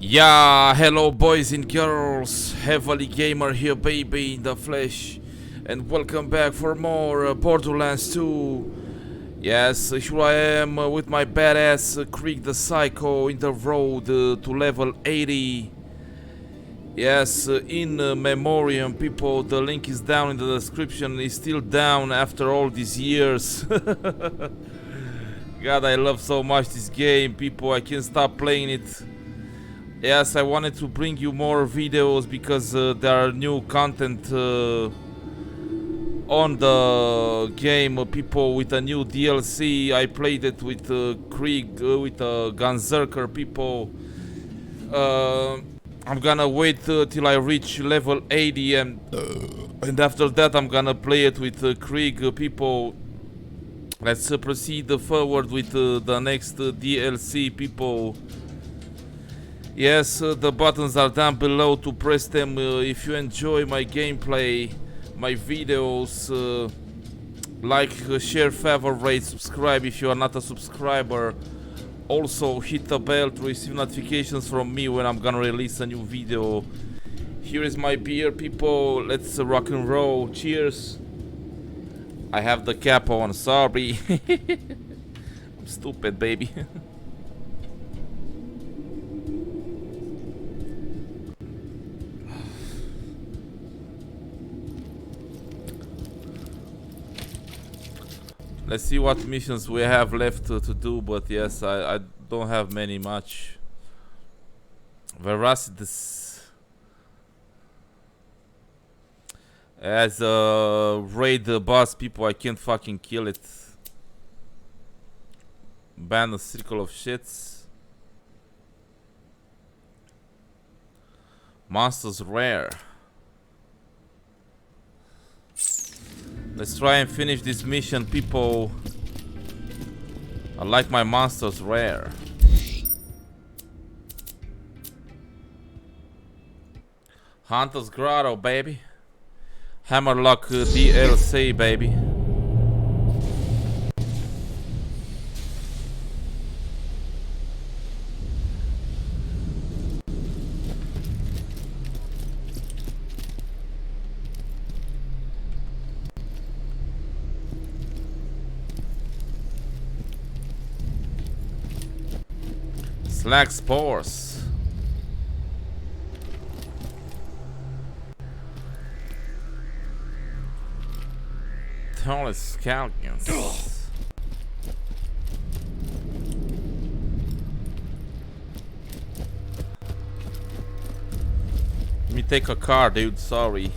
Yeah, hello boys and girls, HeavilyGamer here, baby, in the flesh, and welcome back for more Borderlands 2. Yes, here I am with my badass Krieg the Psycho in the road to level 80. Yes, in memoriam, people, the link is down in the description. It's still down after all these years. God, I love so much this game, people, I can't stop playing it. Yes, I wanted to bring you more videos because there are new content on the game, people, with a new DLC. I played it with Krieg, with Gunzerker, people. I'm gonna wait till I reach level 80 and after that I'm gonna play it with Krieg, people. Let's proceed forward with the next DLC, people. Yes, the buttons are down below to press them if you enjoy my gameplay, my videos. Like, share, favorite, subscribe if you are not a subscriber. Also hit the bell to receive notifications from me when I'm gonna release a new video. Here is my beer, people. Let's rock and roll. Cheers. I have the cap on, sorry. I'm stupid, baby. Let's see what missions we have left to do, but yes, I don't have many much. Veracity. As a raid boss, people, I can't fucking kill it. Ban a circle of shits. Monsters rare. Let's try and finish this mission, people. I like my monsters rare. Hunter's Grotto, baby. Hammerlock DLC, baby. Slag spores. Tallest scallions. Let me take a car, dude. Sorry.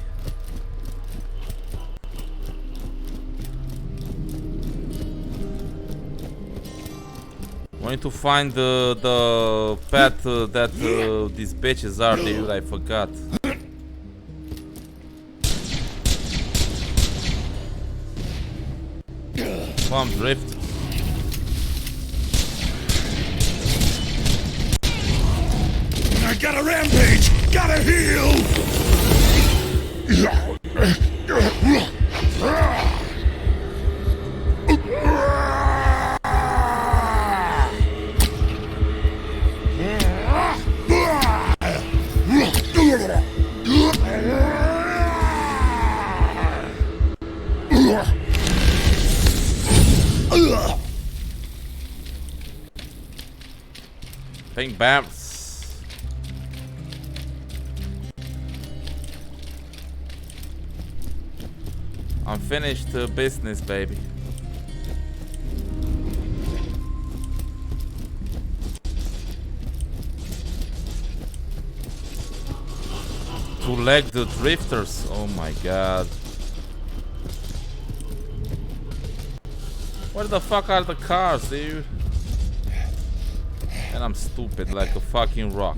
I need to find the path that these bitches are, dude. I forgot. Come on, drift. I got a rampage! Gotta heal! Pink bamps. Unfinished business, baby. Two-legged drifters. Oh my god. Where the fuck are the cars, dude? And I'm stupid like a fucking rock.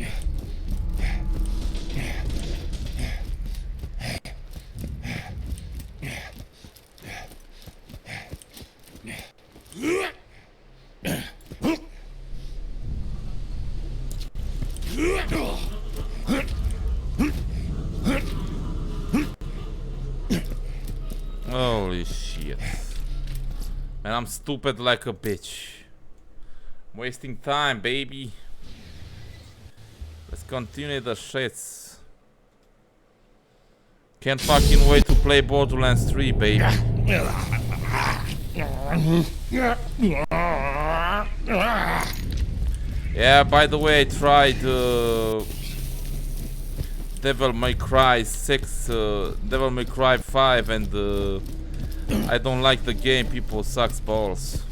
Holy shit. And I'm stupid like a bitch. Wasting time, baby. Let's continue the shits. Can't fucking wait to play Borderlands 3, baby. Yeah, by the way, I tried Devil May Cry 6, Devil May Cry 5, and I don't like the game. People sucks balls.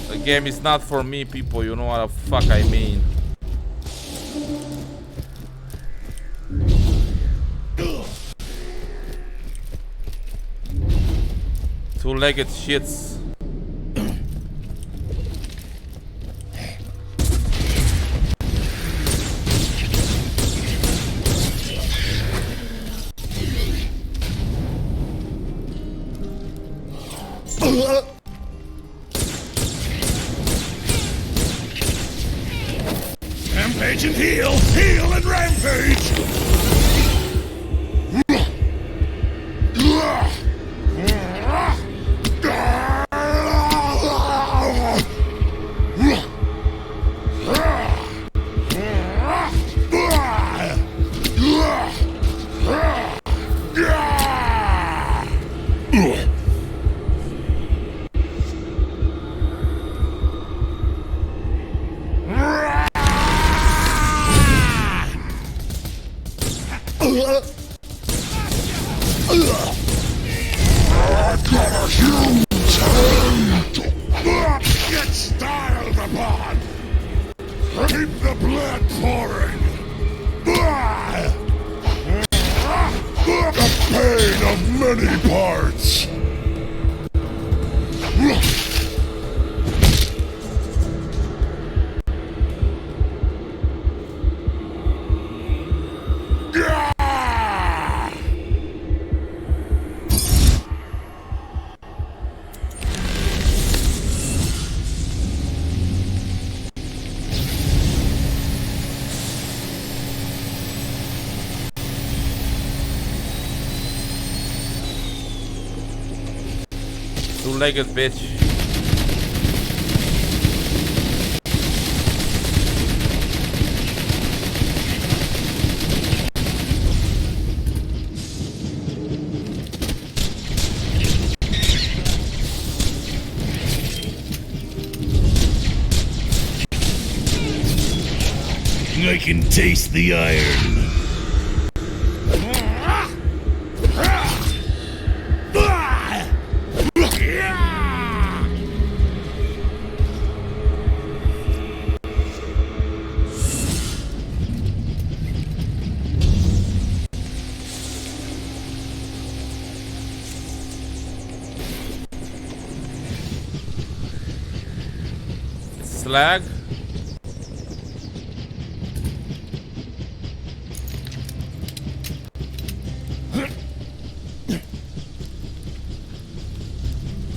The game is not for me, people. You know what the fuck I mean. Two-legged shits. Rampage and heal! Heal and rampage! Get styled upon! Keep the blood pouring! The pain of many parts! Two-legged bitch. I can taste the iron. Slag.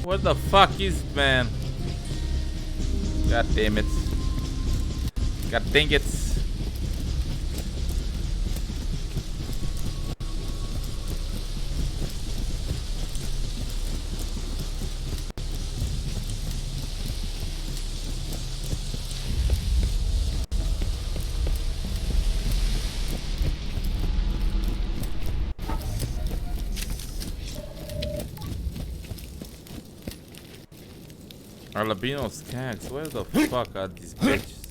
What the fuck is, man? God damn it. God dang it. Albino skags, where the fuck are these bitches?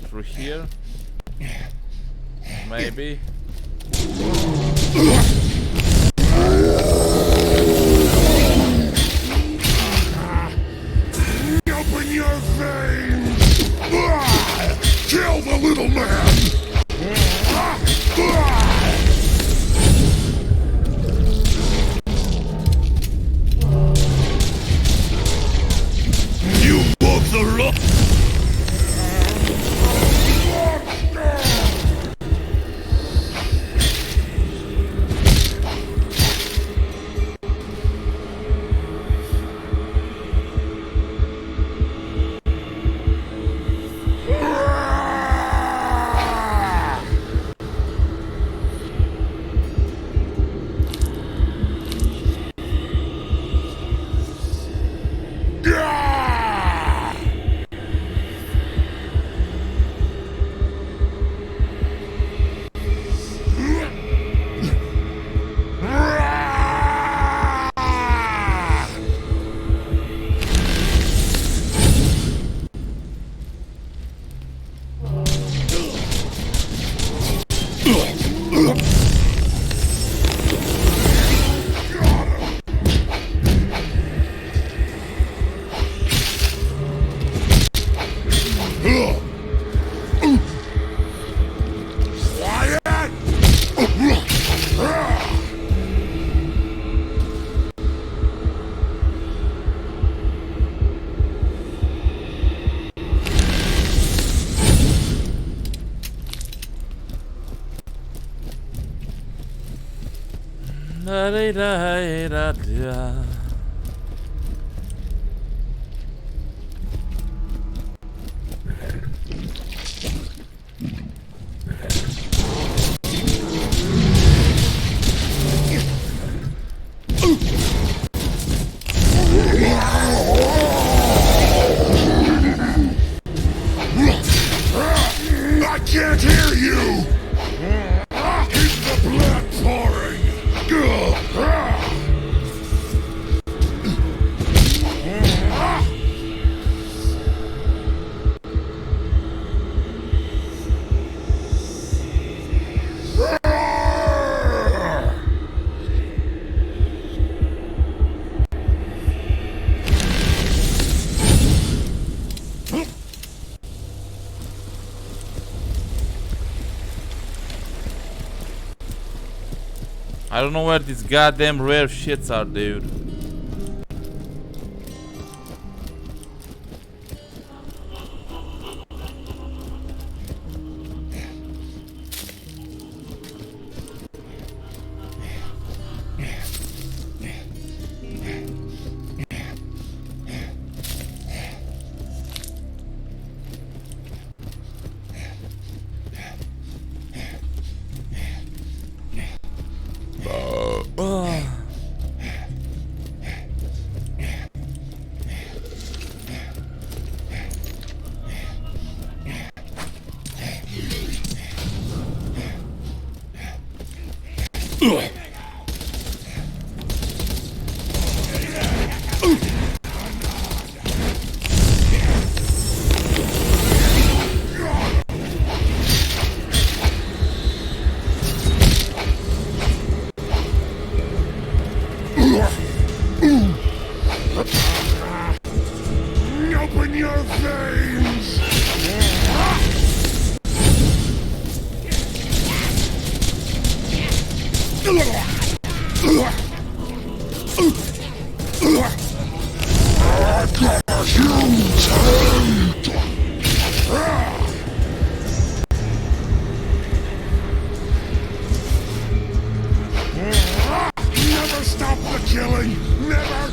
Through here? Maybe? Open your veins! Kill the little man! You broke the rock! Da-da-da-da-da. I can't hear you! Keep the blood pouring! I don't know where these goddamn rare shits are, dude. Open your veins! I got a huge hand! Never stop the killing! Never!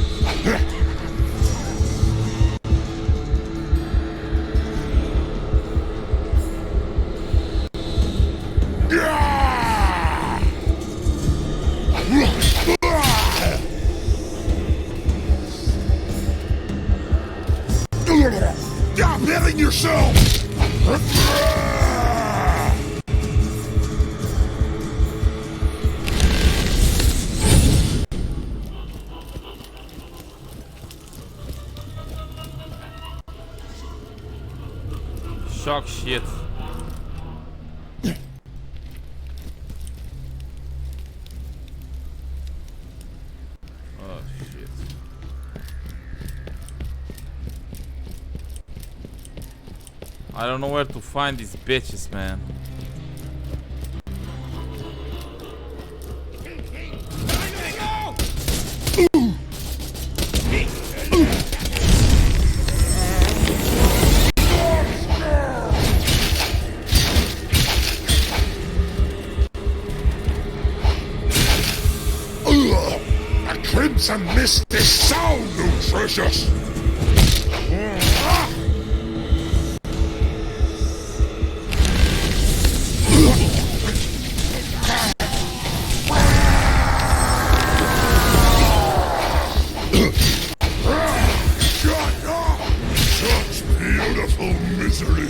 Stop hitting yourself! Shock shit. Oh shit. I don't know where to find these bitches, man. A crimson mist is so nutritious! Shut up! Such beautiful misery!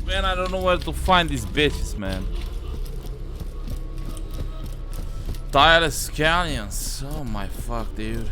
Man, I don't know where to find these bitches, man. Tireless scallions. Oh my fuck, dude.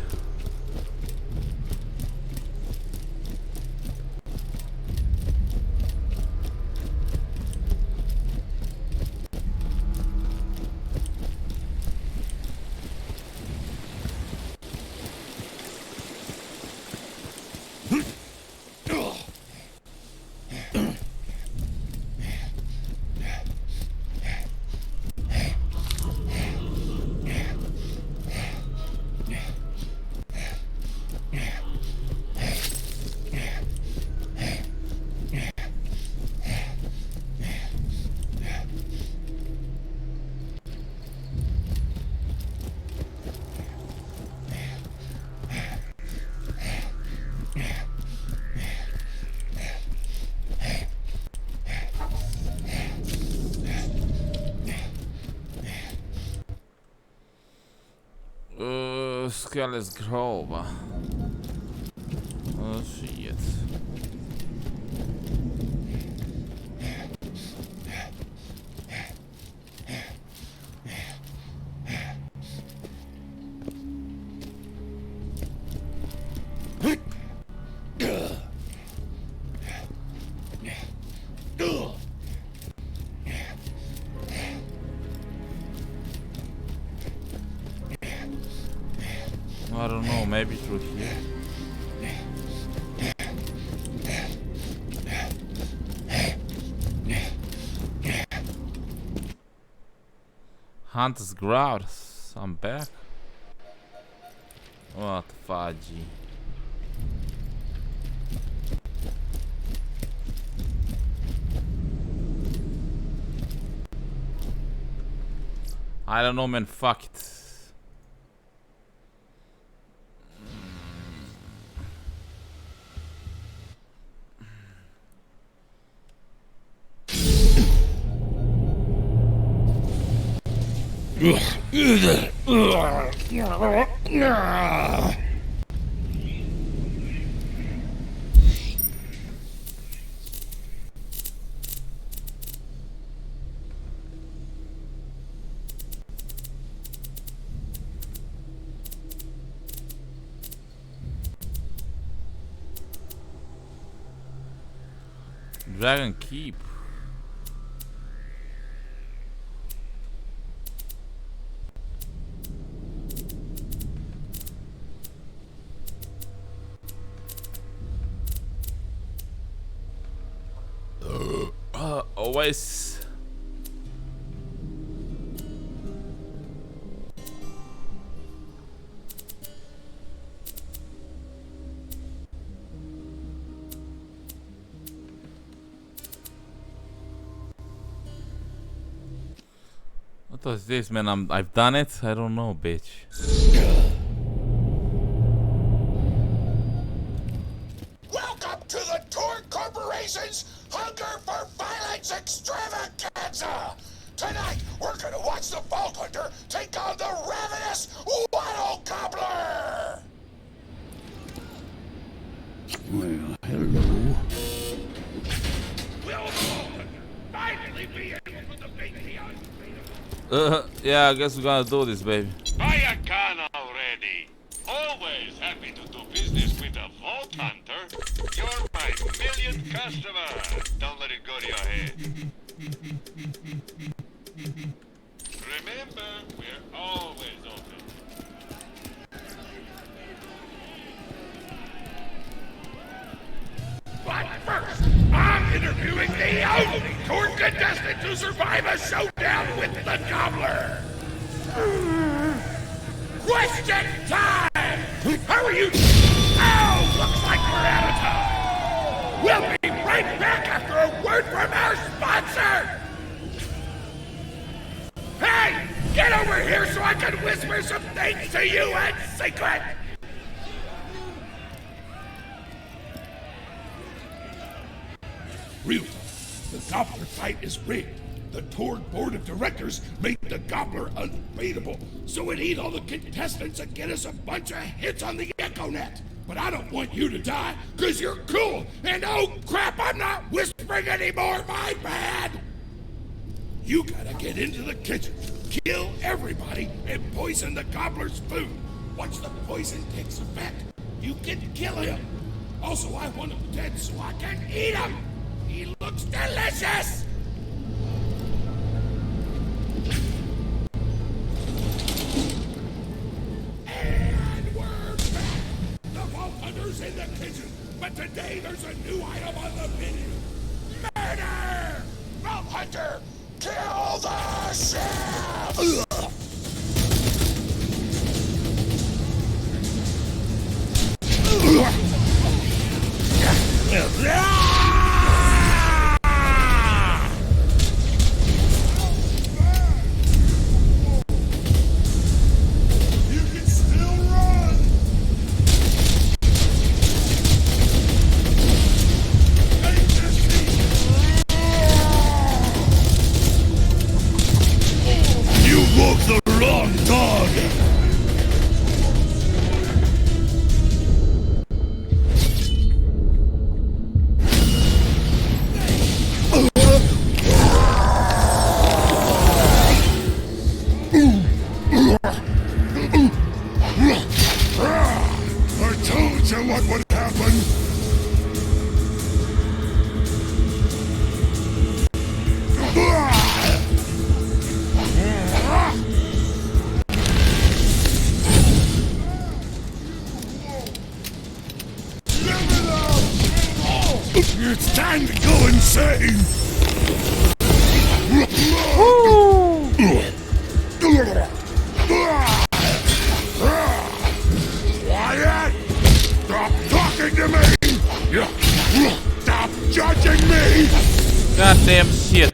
Skelets Grove. Oh shit. I don't know, maybe through here. Hunter's Grouse, I'm back. What the fudgy. I don't know, man, fuck it. Dragon Keep. Always. What was this, man? I've done it. I don't know, bitch. Welcome to the Torque Corporation's Hunger for Violence Extravaganza! Tonight, we're gonna watch the Vault Hunter take on the ravenous Waddle Gobbler! Well, hello. Will Vault Hunter finally be able to defeat the Yeah, I guess we're gonna do this, baby. I can already. Always happy to do business with a Vault Hunter. You're my millionth customer. Don't let it go to your head. Remember, we're always open. But first, I'm interviewing the only Torque contestant to survive a showdown with the Gobbler! Question time! How are you? Oh, looks like we're out of time! We'll be right back after a word from our sponsor! Hey! Get over here so I can whisper some things to you in secret! Real talk. The Gobbler fight is rigged. The Torque Board of Directors made the Gobbler unbeatable, so it eat all the contestants and get us a bunch of hits on the EchoNet. But I don't want you to die, because you're cool. And oh crap, I'm not whispering anymore, my bad. You gotta get into the kitchen, kill everybody, and poison the gobbler's food. Once the poison takes effect, you can kill him. Also, I want him dead so I can eat him. He looks delicious. And we're back. The Vault Hunter's in the kitchen, but today there's a new item on the menu. Murder! Vault Hunter, kill the chef! You can still run. Take this seat. You woke the wrong dog. I told you what would happen. It's time to go insane. Quiet! Stop talking to me! Stop judging me! Goddamn shit.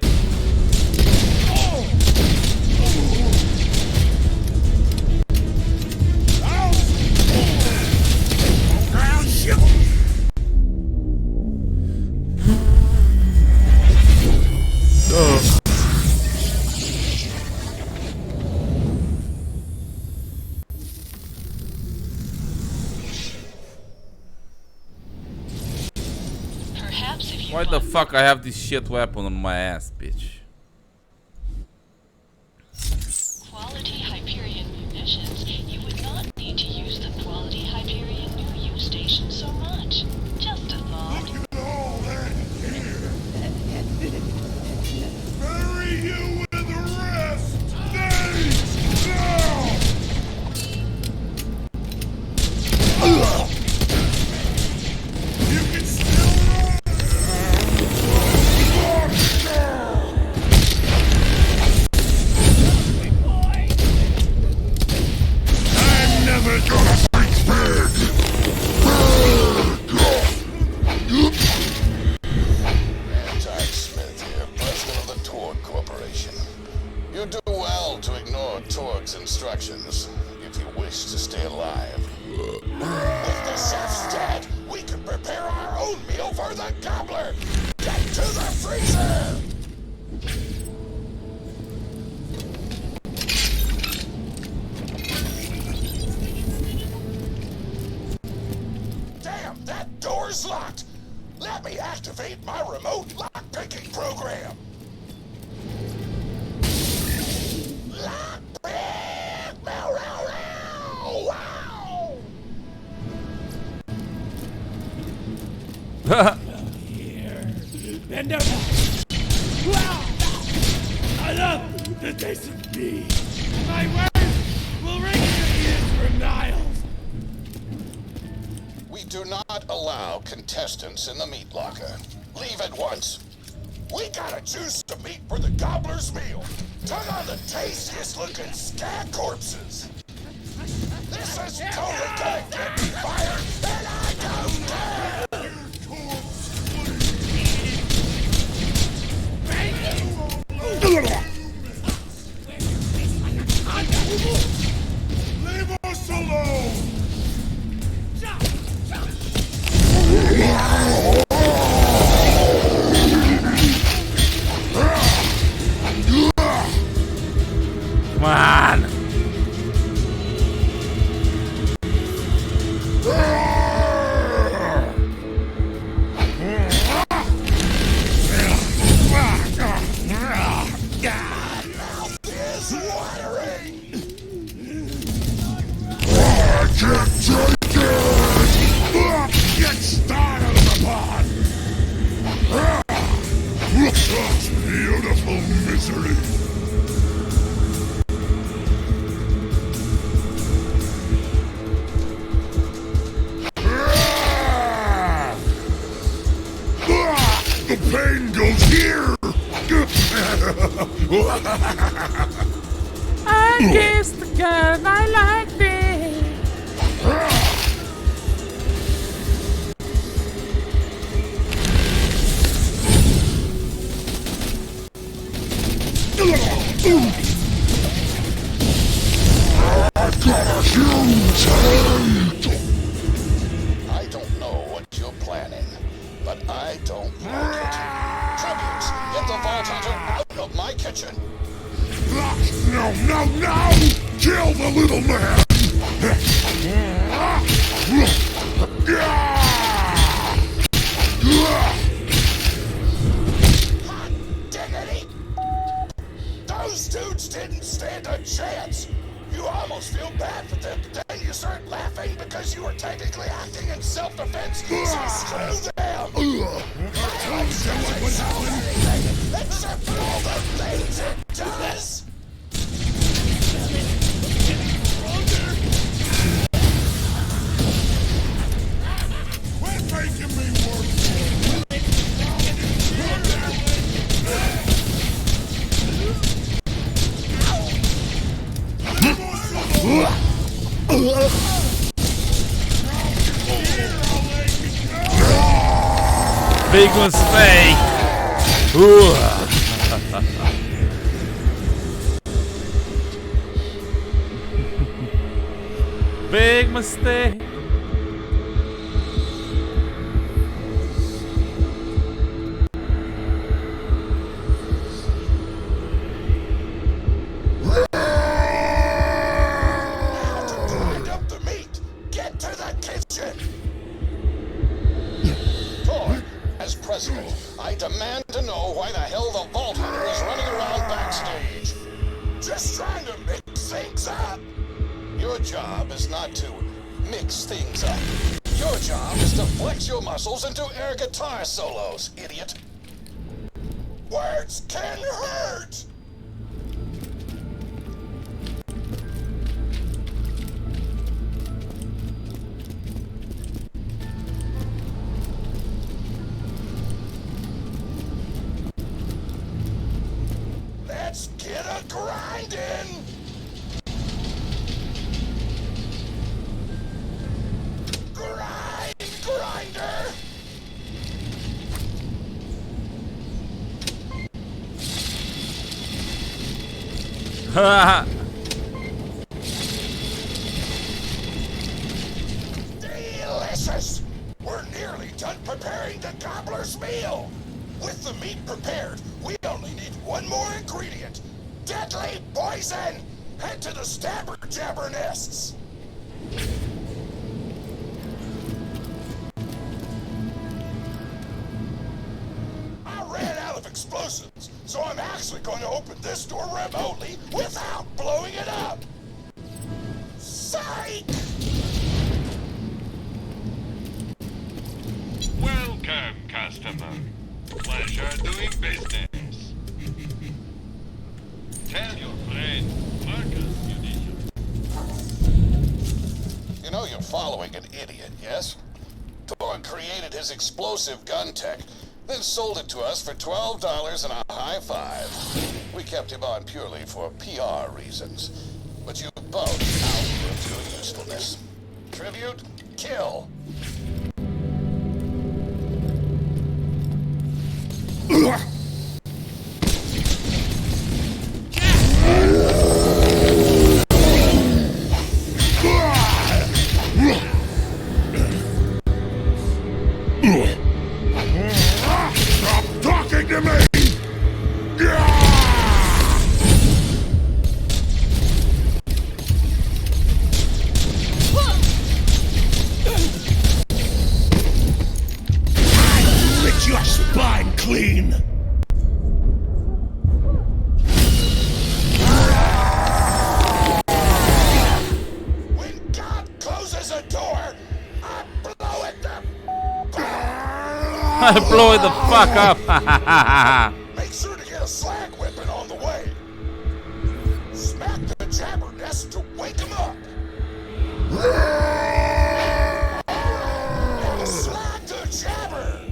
Perhaps if you Why the fuck I have this shit weapon on my ass, bitch? quality Hyperion munitions, you would not need to use the quality Hyperion new use station so much. Just a thought. Look at all that here! Bury you with the rest! Stay now! You can still run! I'm never gonna fight big! Anti-Smith here, president of the Torg Corporation. You do well to ignore Torg's instructions if you wish to stay alive. If the chef's dead, we can prepare our own meal for the gobbler! Get to the freezer! Damn, that door's locked! Let me activate my remote lock-picking program! Lock-pick! Meow, meow, meow! Wow! Here. Bend over! Wow! Enough! The taste of me! My words will ring in your ears for miles! We do not allow contestants in the meat locker. Leave at once. We gotta choose the meat for the gobbler's meal. Turn on the tastiest looking scat corpses. This is totally gonna get me fired, and I don't care! Leave us alone! Come on. I kissed the girl I like this. I don't know what you're planning, but I don't like it. Tributes, get the Vault Hunter out of my kitchen. No, no, no! Kill the little man! Hot diggity! Those dudes didn't stand a chance. You almost feel bad for them, then you start laughing because you were technically acting in self-defense. So screw them! Violence doesn't solve anything except for all the things it does! Quit making me work for Big mistake. Ooh. Big mistake. Grind up the meat! Get to the kitchen! Thor, as president, I demand to know why the hell the Vault Hunter is running around backstage. Just trying to mix things up. Your job is not to mix things up. Your job is to flex your muscles and do air guitar solos, idiot. Words can hurt! Let's get a grindin'! Grinder! Delicious! We're nearly done preparing the gobbler's meal! With the meat prepared, we only need one more ingredient. Deadly poison! Head to the stabber jabber nests! I ran out of explosives, so I'm actually going to open this door remotely without blowing it up! Psych! Welcome, customer. Pleasure doing business. Tell your friend, Marcus, You know you're following an idiot, yes? Thor created his explosive gun tech, then sold it to us for $12 and a high five. We kept him on purely for PR reasons. But you both outlived your usefulness. Tribute, kill. Stop talking to me! Lick your spine clean! When God closes a door, I blow it the... I blow it the fuck up. Make sure to get a slag whipping on the way. Smack the jabber nest to wake him up. Slag the jabber.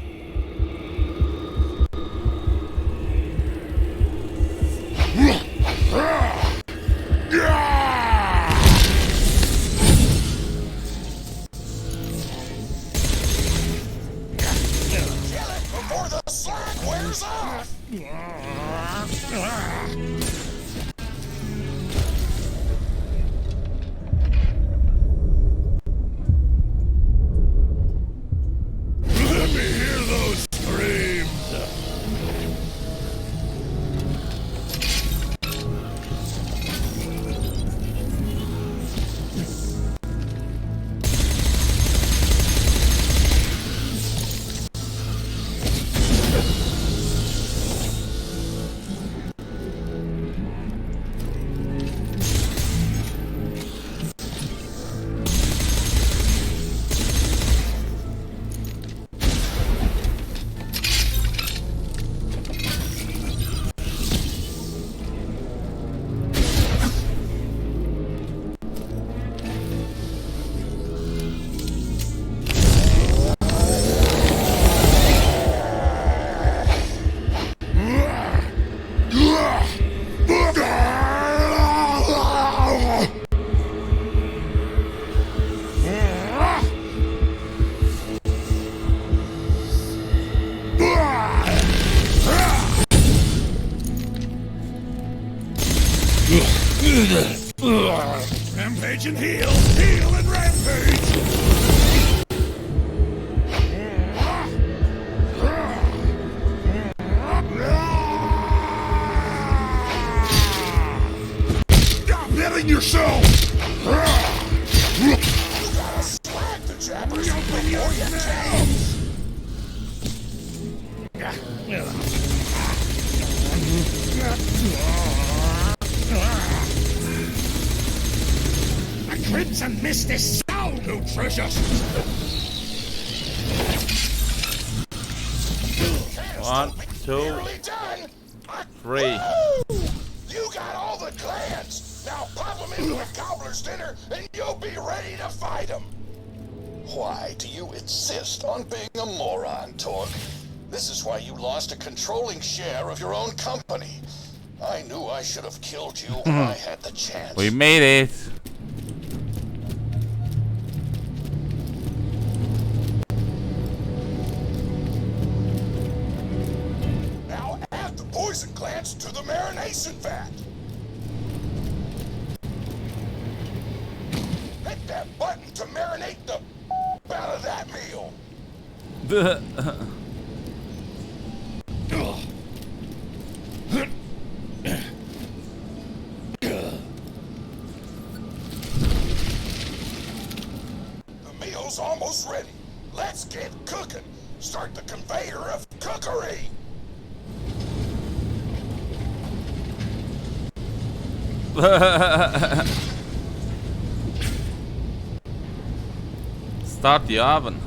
Rampage and heal! Heal and rampage! Stop hitting yourself! You gotta slag the jabbers before you kill. The Crimson Mist is so nutritious! 1, 2, Nearly done. 3. Woo! You got all the glands. Now pop them into a gobbler's dinner, and you'll be ready to fight them. Why do you insist on being a moron, Torque? This is why you lost a controlling share of your own company. I knew I should have killed you when I had the chance. We made it. Now add the poison glands to the marination vat. Hit that button to marinate the out of that meal. The meal's almost ready. Let's get cooking. Start the conveyor of cookery. Start the oven.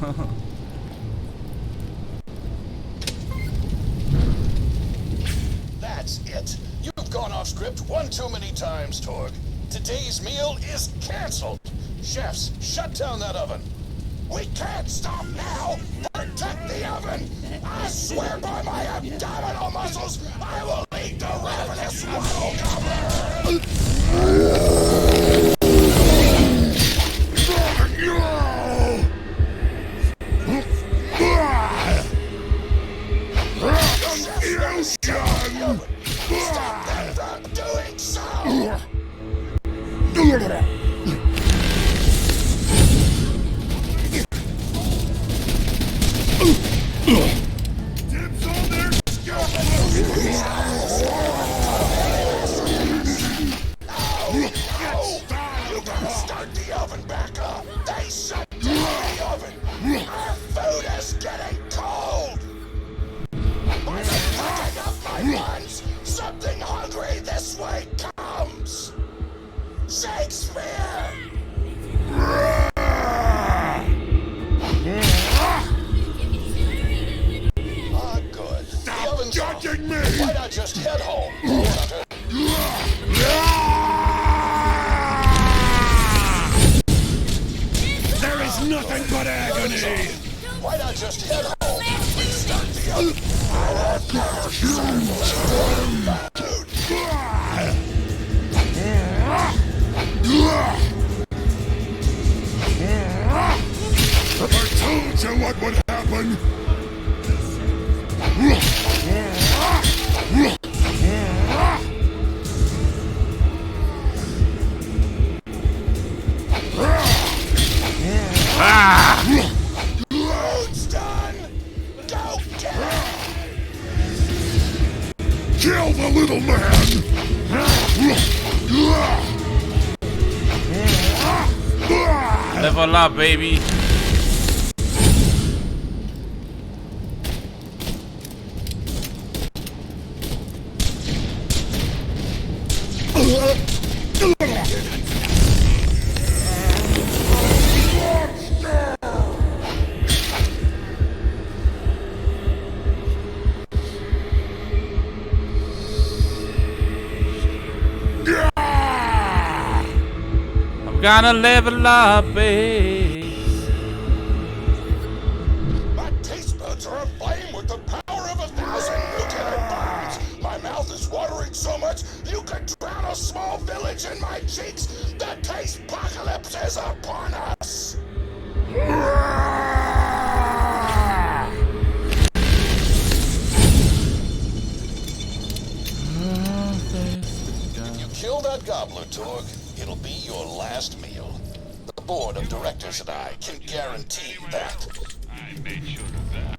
That's it. You've gone off script one too many times, Torgue. Today's meal is canceled. Chefs, shut down that oven. We can't stop now. Protect the oven. I swear by my abdominal muscles, I will eat the ravenous waddle gobbler. Stop them from doing so. Dibs on their You gotta start the oven back up. They shut down the oven. Our food is getting cold. By the cutting of my buns, something hungry this way comes. Shakespeare! Ah, good. The oven's off. judging me! Why not just head home? There is nothing but agony! Why not just head home? Start the oven. I told you what would happen! Food's done. Go get it. Kill the little man! Level up, baby. I'm gonna level up, babe. My taste buds are aflame with the power of 1,000 nuclear bombs. My mouth is watering so much you could drown a small village in my cheeks. The taste apocalypse is upon us. If you kill that gobbler, Torgue, it'll be your last meal. deal. The board of directors and I can guarantee that. I made sure of that.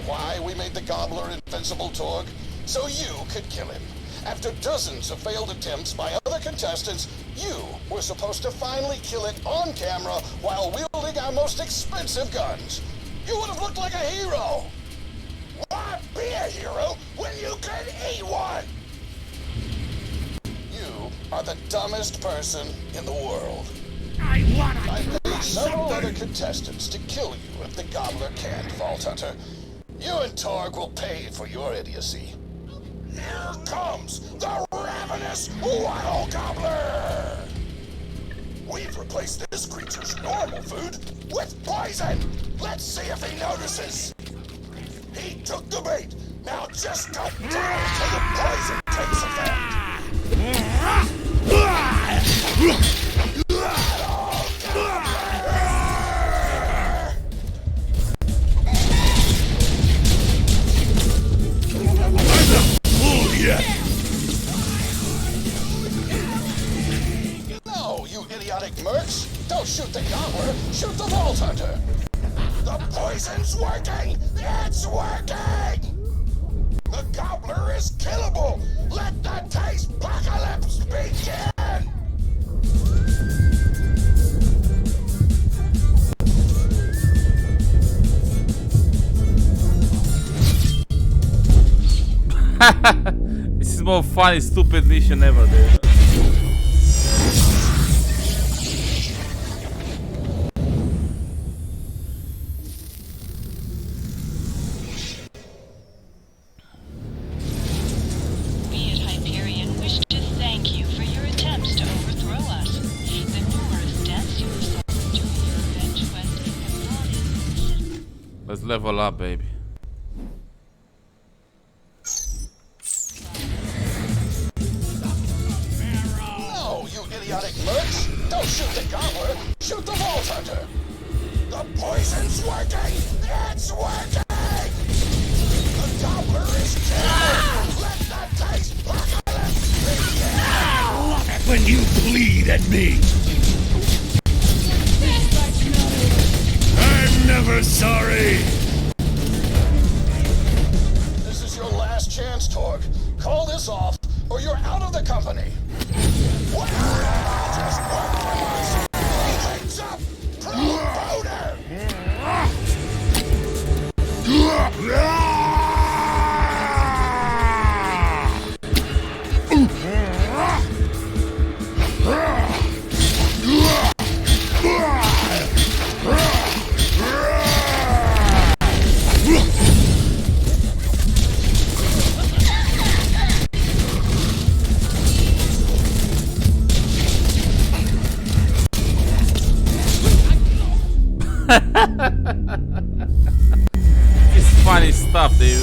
Why we made the Gobbler invincible, Torg? So you could kill him. After dozens of failed attempts by other contestants, you were supposed to finally kill it on camera while wielding our most expensive guns. You would have looked like a hero. Why be a hero when you can eat one? You are the dumbest person in the world. I've paid several other contestants to kill you if the Gobbler can't, Vault Hunter. You and Torg will pay for your idiocy. Here comes the ravenous Wild Gobbler! We've replaced this creature's normal food with poison! Let's see if he notices! He took the bait! Now just go down till the poison takes effect! No, you idiotic mercs! Don't shoot the Gobbler, shoot the Vault Hunter! The poison's working! It's working! The Gobbler is killable! Let the taste-pocalypse begin! This is more funny, stupid mission ever, dude. We at Hyperion wish to thank you for your attempts to overthrow us. The numerous deaths you have suffered during your revenge quest have brought in. Let's level up, baby. Idiotic mercs! Don't shoot the Gobbler! Shoot the Vault Hunter! The poison's working! It's working! The Gobbler is killed! Let the taste-pocalypse begin! I love it when you bleed at me! I'm never sorry! This is your last chance, Torg. Call this off, or you're out of the company! What? Just one Heads up! Promoter! It's funny stuff, dude.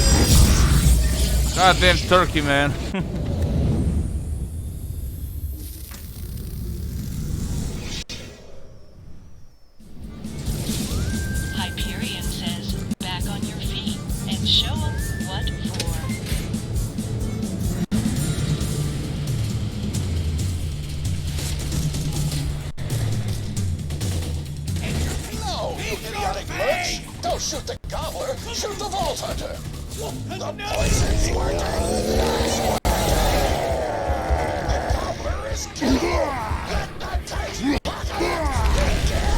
Goddamn turkey, man. Hyperion says, back on your feet and show 'em what for. No, you idiotic merch! Don't shoot the Gobbler, shoot the Vault Hunter! The poison's working! It's working! The Gobbler is killed! Let the taste-pocalypse begin!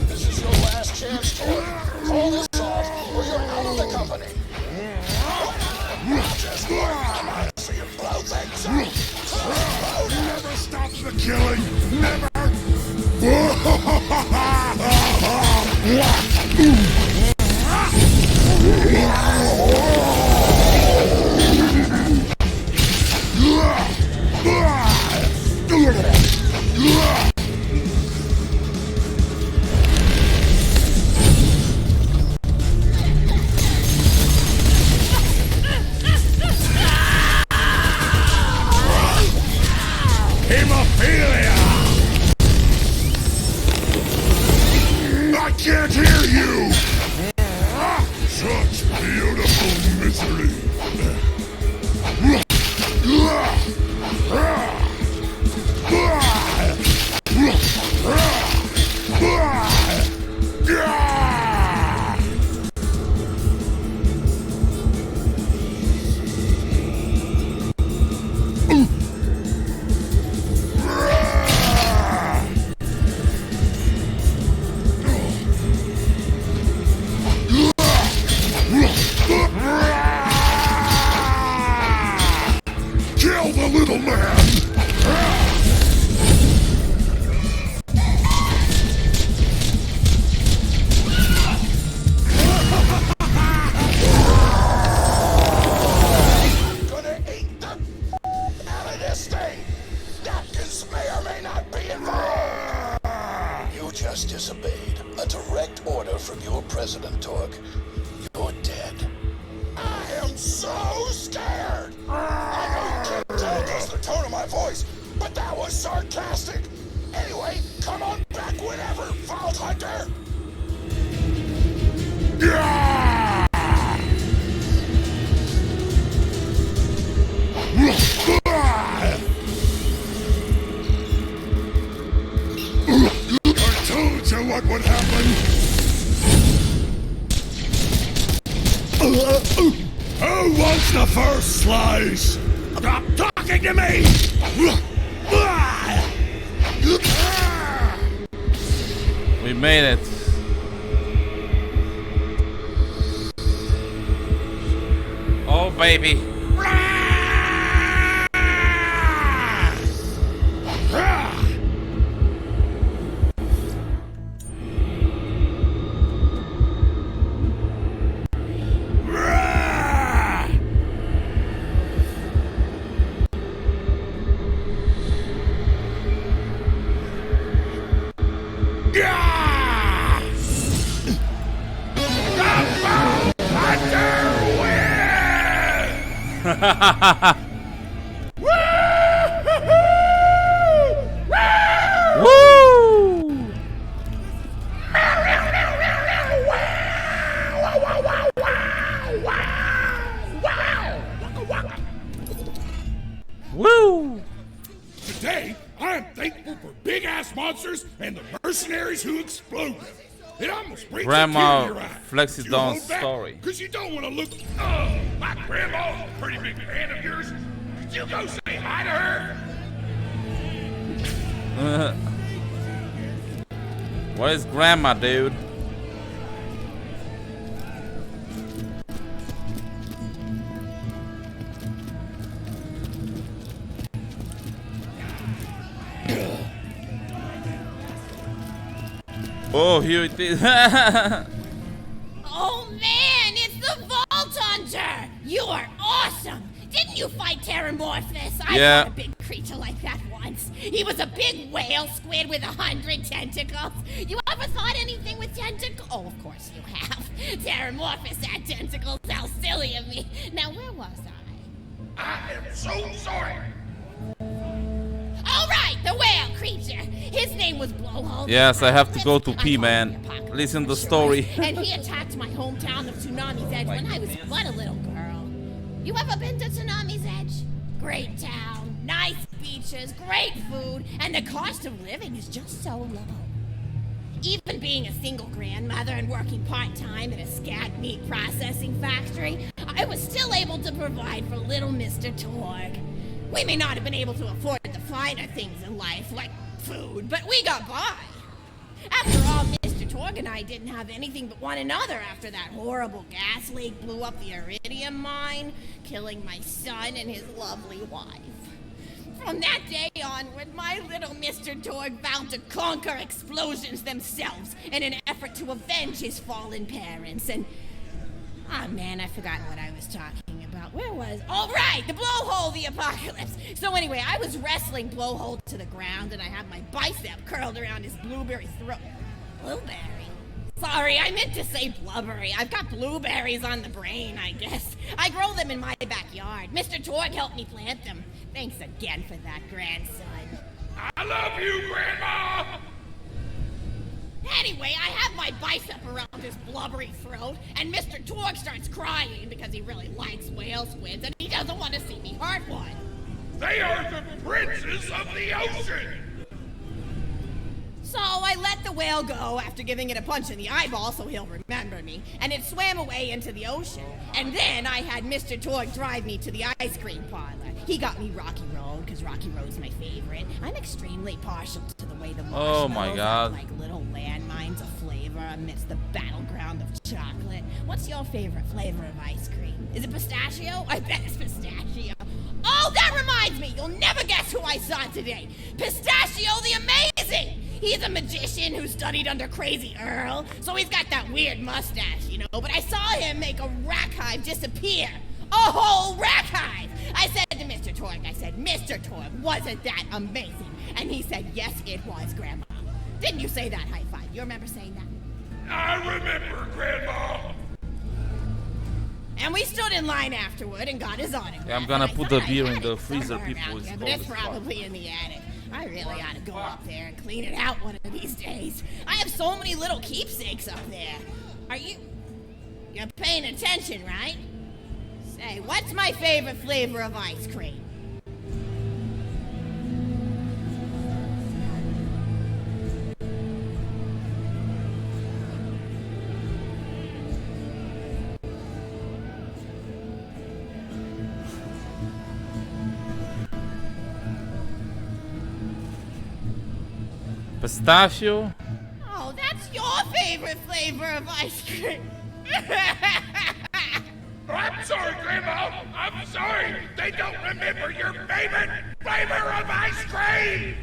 This is your last chance, Torg. Call this off, or you're out of the company. Just one so you blow things up. Never stop the killing! Never! hemophilia! I can't hear you! Such beautiful misery! Kill the little man! Gonna eat the out of this thing! Napkins may or may not be involved! You just disobeyed a direct order from your president, Torg. You're dead. I am so scared! I know you can't tell because of the tone of my voice, but that was sarcastic! Anyway, come on back whenever, Vault Hunter! I told you what would happen! Who wants the first slice? Stop talking to me! We made it. Oh, baby. Woo! Woo! Today, I am thankful for big-ass monsters and the mercenaries who explode them. It almost brings Grandma a tear in your eye. Flexi You Dawn's hold back, story. Cause you don't want to look. Oh, my grandma's a pretty big fan of yours. Could you go say hi to her? Where's Grandma, dude? Oh, here it is. Oh man, it's the Vault Hunter! You are awesome! Didn't you fight Terramorphous? I Yeah. fought a big creature like that once. He was a big whale squid with 100 tentacles. You ever fought anything with tentacles? Oh, of course you have. Terramorphous had tentacles. How silly of me. Now, where was I? I am so sorry. All right, the whale creature. His name was Blowhole. the Yes, I have to go to Apocalypse. pee, I call man. him the Apocalypse Listen for the short. story. And he attacked my hometown of Tsunami's Edge when I was but a little girl. You ever been to Tsunami's Edge? Great town, nice beaches, great food, and the cost of living is just so low. Even being a single grandmother and working part-time at a scat meat processing factory, I was still able to provide for little Mr. Torg. We may not have been able to afford the finer things in life, like food, but we got by. After all, Mr. Torg and I didn't have anything but one another after that horrible gas leak blew up the iridium mine, killing my son and his lovely wife. From that day onward, my little Mr. Torg vowed to conquer explosions themselves in an effort to avenge his fallen parents. And oh man, I forgot what I was talking about. Where was? Oh right, the Blowhole, the Apocalypse. So anyway, I was wrestling Blowhole to the ground, and I had my bicep curled around his blueberry throat. Blueberry? Sorry, I meant to say blubbery. I've got blueberries on the brain, I guess. I grow them in my backyard. Mr. Torg helped me plant them. Thanks again for that, grandson. love you, Grandma! Anyway, I have my bicep around his blubbery throat, and Mr. Torg starts crying because he really likes whale squids, and he doesn't want to see me hurt one. They are the princes of the ocean! So I let the whale go after giving it a punch in the eyeball so he'll remember me, and it swam away into the ocean. And then I had Mr. Torg drive me to the ice cream parlor. He got me Rocky Road, because Rocky Road's my favorite. I'm extremely partial to the way the marshmallows are like little landmines of flavor amidst the battleground of chocolate. What's your favorite flavor of ice cream? Is it pistachio? I bet it's pistachio. Oh, that reminds me! You'll never guess who I saw today! Pistachio the Amazing! He's a magician who studied under Crazy Earl, so he's got that weird mustache, you know, but I saw him make a rack hive disappear. A whole rack hive! I said to Mr. Torg, Mr. Torg, wasn't that amazing? And he said, yes, it was, Grandma. Didn't you say that high five? You remember saying that? I remember, Grandma! And we stood in line afterward and got his autograph. Yeah, I'm gonna put the beer in the freezer. freezer, people. But it's probably in the attic. I really ought to go up there and clean it out one of these days. I have so many little keepsakes up there. You're paying attention, right? Say, what's my favorite flavor of ice cream? Pistachio? Oh, that's your favorite flavor of ice cream. I'm sorry, Grandma! I'm sorry! They don't remember your favorite flavor of ice cream!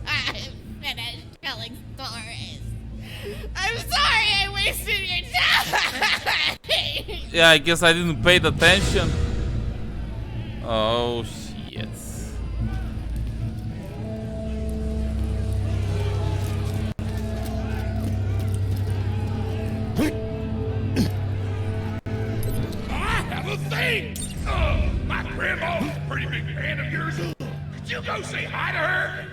I'm finished telling stories. I'm sorry I wasted your time! Yeah, I guess I didn't pay attention. Oh, shit. My grandma's a pretty big fan of yours. Could you go say hi to her?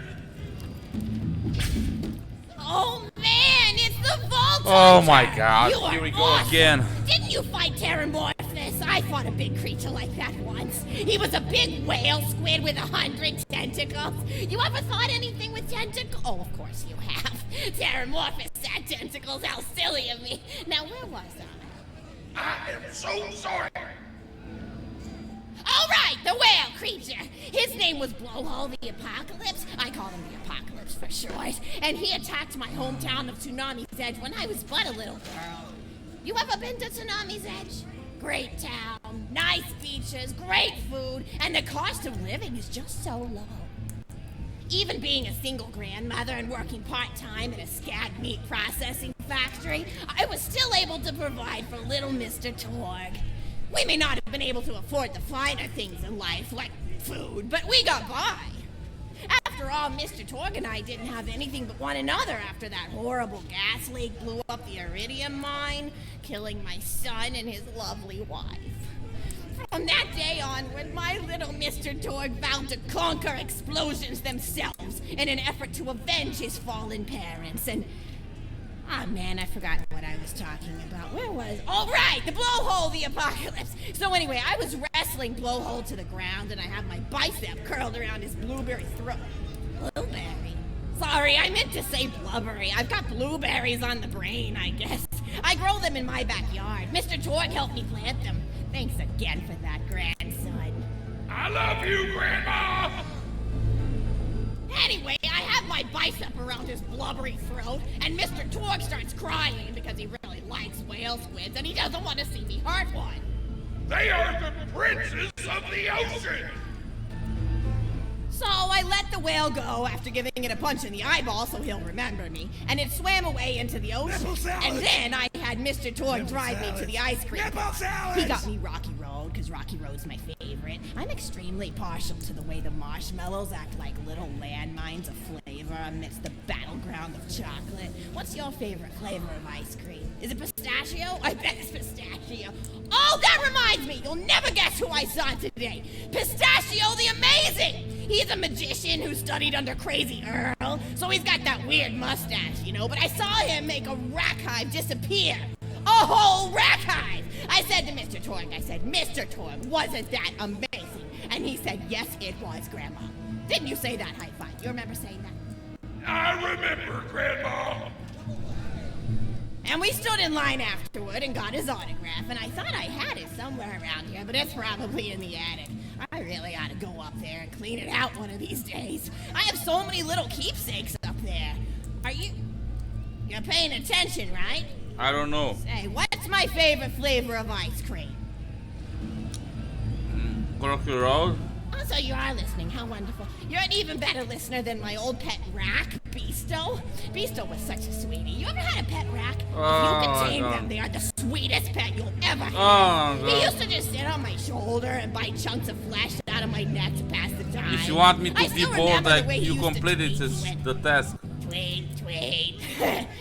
Oh man, it's the Vault Oh Hunter! my god, You are here we go awesome. again. Didn't you fight Terramorphous? I fought a big creature like that once. He was a big whale squid with 100 tentacles. You ever fought anything with tentacles? Oh, of course you have. Terramorphous had tentacles. How silly of me. Now, where was I? I am so sorry. All right, the whale creature. His name was Blowhole the Apocalypse. I call him the Apocalypse for short. And he attacked my hometown of Tsunami's Edge when I was but a little girl. You ever been to Tsunami's Edge? Great town, nice beaches, great food, and the cost of living is just so low. Even being a single grandmother and working part-time in a scag meat processing factory, I was still able to provide for little Mr. Torg. We may not have been able to afford the finer things in life, like food, but we got by. After all, Mr. Torg and I didn't have anything but one another after that horrible gas leak blew up the iridium mine, killing my son and his lovely wife. From that day onward, my little Mr. Torg vowed to conquer explosions themselves in an effort to avenge his fallen parents, and... Ah, man, I forgot what I was talking about. Where was... Oh, right! The Blowhole the Apocalypse! So anyway, I was wrestling Blowhole to the ground, and I have my bicep curled around his blueberry throat. Blueberry? Sorry, I meant to say blubbery. I've got blueberries on the brain, I guess. I grow them in my backyard. Mr. Torg helped me plant them. Thanks again for that, grandson. I love you, Grandma! Anyway, I have my bicep around his blubbery throat, and Mr. Torg starts crying because he really likes whale squids, and he doesn't want to see me hurt one. They are the princes of the ocean! So I let the whale go after giving it a punch in the eyeball so he'll remember me, and it swam away into the ocean. And then I had Mr. Torg drive me to the ice cream. He got me Rocky Road, because Rocky Road's my favorite. I'm extremely partial to the way the marshmallows act like little landmines kinds of flavor amidst the battleground of chocolate. What's your favorite flavor of ice cream? Is it pistachio? I bet it's pistachio. Oh, that reminds me! You'll never guess who I saw today. Pistachio the Amazing! He's a magician who studied under Crazy Earl, so he's got that weird mustache, you know, but I saw him make a rack hive disappear. A whole rack hive! I said to Mr. Torg, Mr. Torg, wasn't that amazing? And he said, yes, it was, Grandma. Didn't you say that, High Five? You remember saying that? I remember, Grandma. And we stood in line afterward and got his autograph, and I thought I had it somewhere around here, but it's probably in the attic. I really ought to go up there and clean it out one of these days. I have so many little keepsakes up there. You're paying attention, right? I don't know. Say, what's my favorite flavor of ice cream? Crocky Road? Oh, so you are listening. How wonderful. You're an even better listener than my old pet rack, Beasto. Beasto was such a sweetie. You ever had a pet rack? If you can tame them, they are the sweetest pet you'll ever have. He used to just sit on my shoulder and bite chunks of flesh out of my neck to pass the time. If you want me to be bored, like you completed the task. Tweet.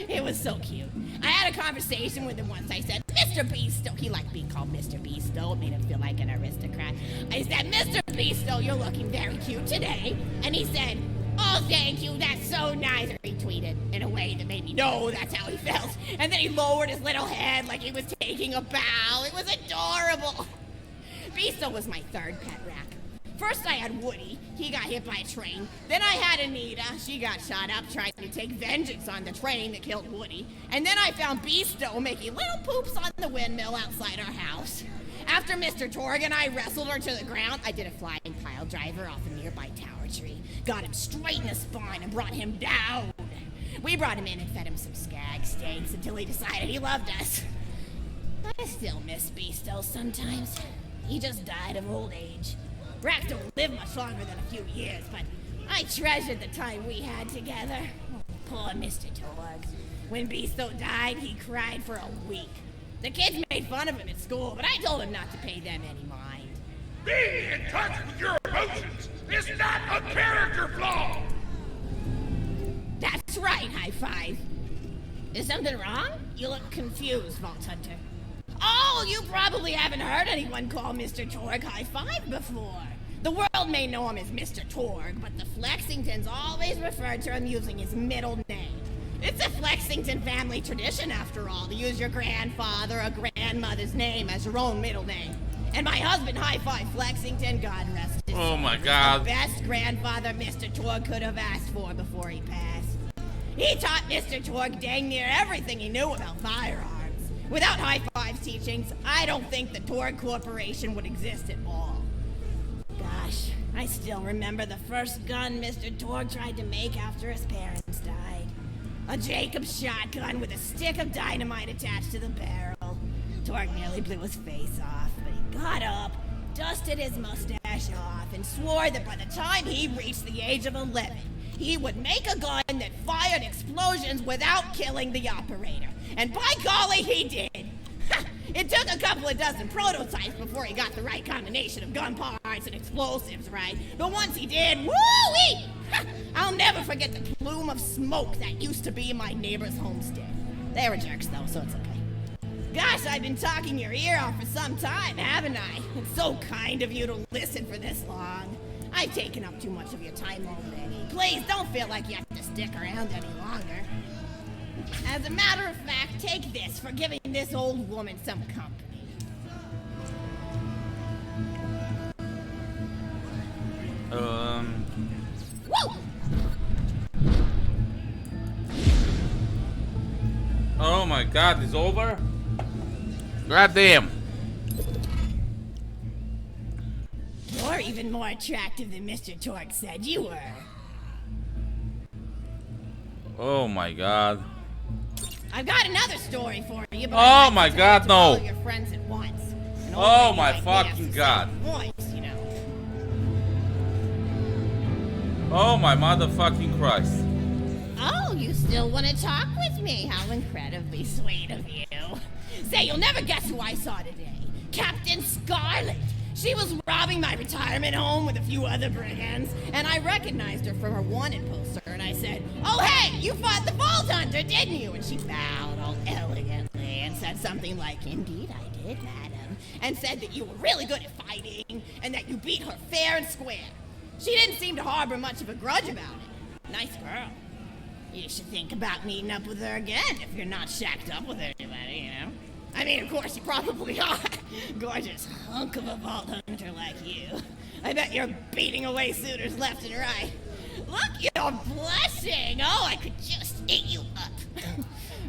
It was so cute. I had a conversation with him once. I said, Mr. Beasto. He liked being called Mr. Beasto. It made him feel like an aristocrat. I said, Mr. Beasto, you're looking very cute today. And he said, oh, thank you. That's so nice. He tweeted in a way that made me know that's how he felt. And then he lowered his little head like he was taking a bow. It was adorable. Beasto was my third pet rack. First I had Woody. He got hit by a train. Then I had Anita. She got shot up trying to take vengeance on the train that killed Woody. And then I found Beasto making little poops on the windmill outside our house. After Mr. Torg and I wrestled her to the ground, I did a flying pile driver off a nearby tower tree. Got him straight in the spine and brought him down. We brought him in and fed him some skag steaks until he decided he loved us. I still miss Beasto sometimes. He just died of old age. Racks don't live much longer than a few years, but I treasured the time we had together. Oh, poor Mr. Torg. When Beasto died, he cried for a week. The kids made fun of him at school, but I told him not to pay them any mind. Being in touch with your emotions is not a character flaw. That's right, High Five. Is something wrong? You look confused, Vault Hunter. Oh, you probably haven't heard anyone call Mr. Torg High Five before. The world may know him as Mr. Torg, but the Flexingtons always refer to him using his middle name. It's a Flexington family tradition, after all, to use your grandfather or grandmother's name as your own middle name. And my husband, High Five Flexington, God rest his soul, Oh my God. the best grandfather Mr. Torg could have asked for before he passed. He taught Mr. Torg dang near everything he knew about firearms. Without High Five's teachings, I don't think the Torg Corporation would exist at all. Gosh, I still remember the first gun Mr. Torg tried to make after his parents died. A Jacobs shotgun with a stick of dynamite attached to the barrel. Torg nearly blew his face off, but he got up, dusted his mustache off, and swore that by the time he reached the age of 11, he would make a gun that fired explosions without killing the operator. And by golly, he did! It took a couple of dozen prototypes before he got the right combination of gun parts and explosives right. But once he did, woo-wee! I'll never forget the plume of smoke that used to be my neighbor's homestead. They were jerks though, so it's okay. Gosh, I've been talking your ear off for some time, haven't I? It's so kind of you to listen for this long. I've taken up too much of your time already. Please don't feel like you have to stick around any longer. As a matter of fact, take this for giving this old woman some company. Woo! Oh my God, it's over? God damn. You're even more attractive than Mr. Torg said you were. Oh my God. I've got another story for you, but Oh my God, no. all your friends at once. An old Oh lady my like me fucking has to God. say Voice, you know. Oh my motherfucking Christ. Oh, you still want to talk with me? How incredibly sweet of you. Say, you'll never guess who I saw today. Captain Scarlet. She was robbing my retirement home with a few other brigands, and I recognized her from her wanted poster, and I said, "Oh, hey, you fought the Vault Hunter, didn't you?" And she bowed all elegantly and said something like, "Indeed I did, madam," and said that you were really good at fighting, and that you beat her fair and square. She didn't seem to harbor much of a grudge about it. Nice girl. You should think about meeting up with her again if you're not shacked up with anybody, you know? I mean, of course, you probably are. Gorgeous hunk of a Vault Hunter like you. I bet you're beating away suitors left and right. Look, you're blushing. Oh, I could just eat you up.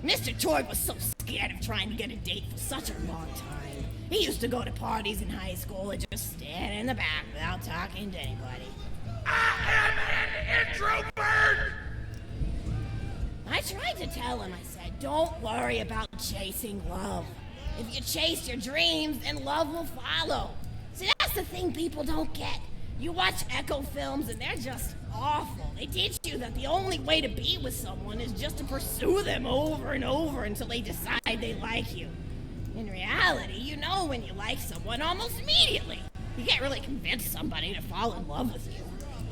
Mr. Torg was so scared of trying to get a date for such a long time. He used to go to parties in high school and just stand in the back without talking to anybody. I am an introvert! I tried to tell him, I said, don't worry about chasing love. If you chase your dreams, then love will follow. See, that's the thing people don't get. You watch Echo films and they're just awful. They teach you that the only way to be with someone is just to pursue them over and over until they decide they like you. In reality, you know when you like someone almost immediately. You can't really convince somebody to fall in love with you.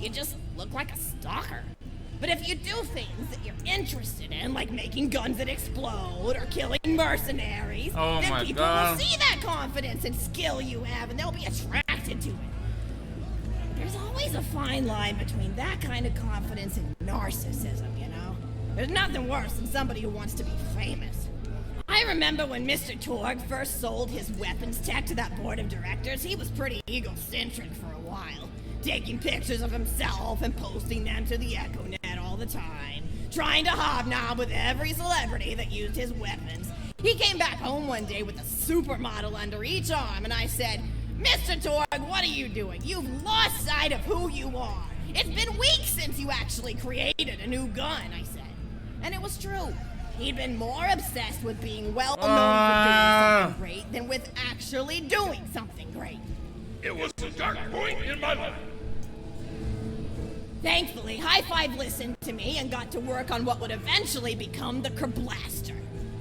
You just look like a stalker. But if you do things that you're interested in, like making guns that explode or killing mercenaries, then people will see that confidence and skill you have, and they'll be attracted to it. There's always a fine line between that kind of confidence and narcissism, you know? There's nothing worse than somebody who wants to be famous. I remember when Mr. Torg first sold his weapons tech to that board of directors, he was pretty egocentric for a while. Taking pictures of himself and posting them to the EchoNet all the time. Trying to hobnob with every celebrity that used his weapons. He came back home one day with a supermodel under each arm, and I said, "Mr. Torg, what are you doing? You've lost sight of who you are. It's been weeks since you actually created a new gun," I said. And it was true. He'd been more obsessed with being well known for doing something great than with actually doing something great. It was a dark point in my life. Thankfully, High Five listened to me and got to work on what would eventually become the Kerblaster.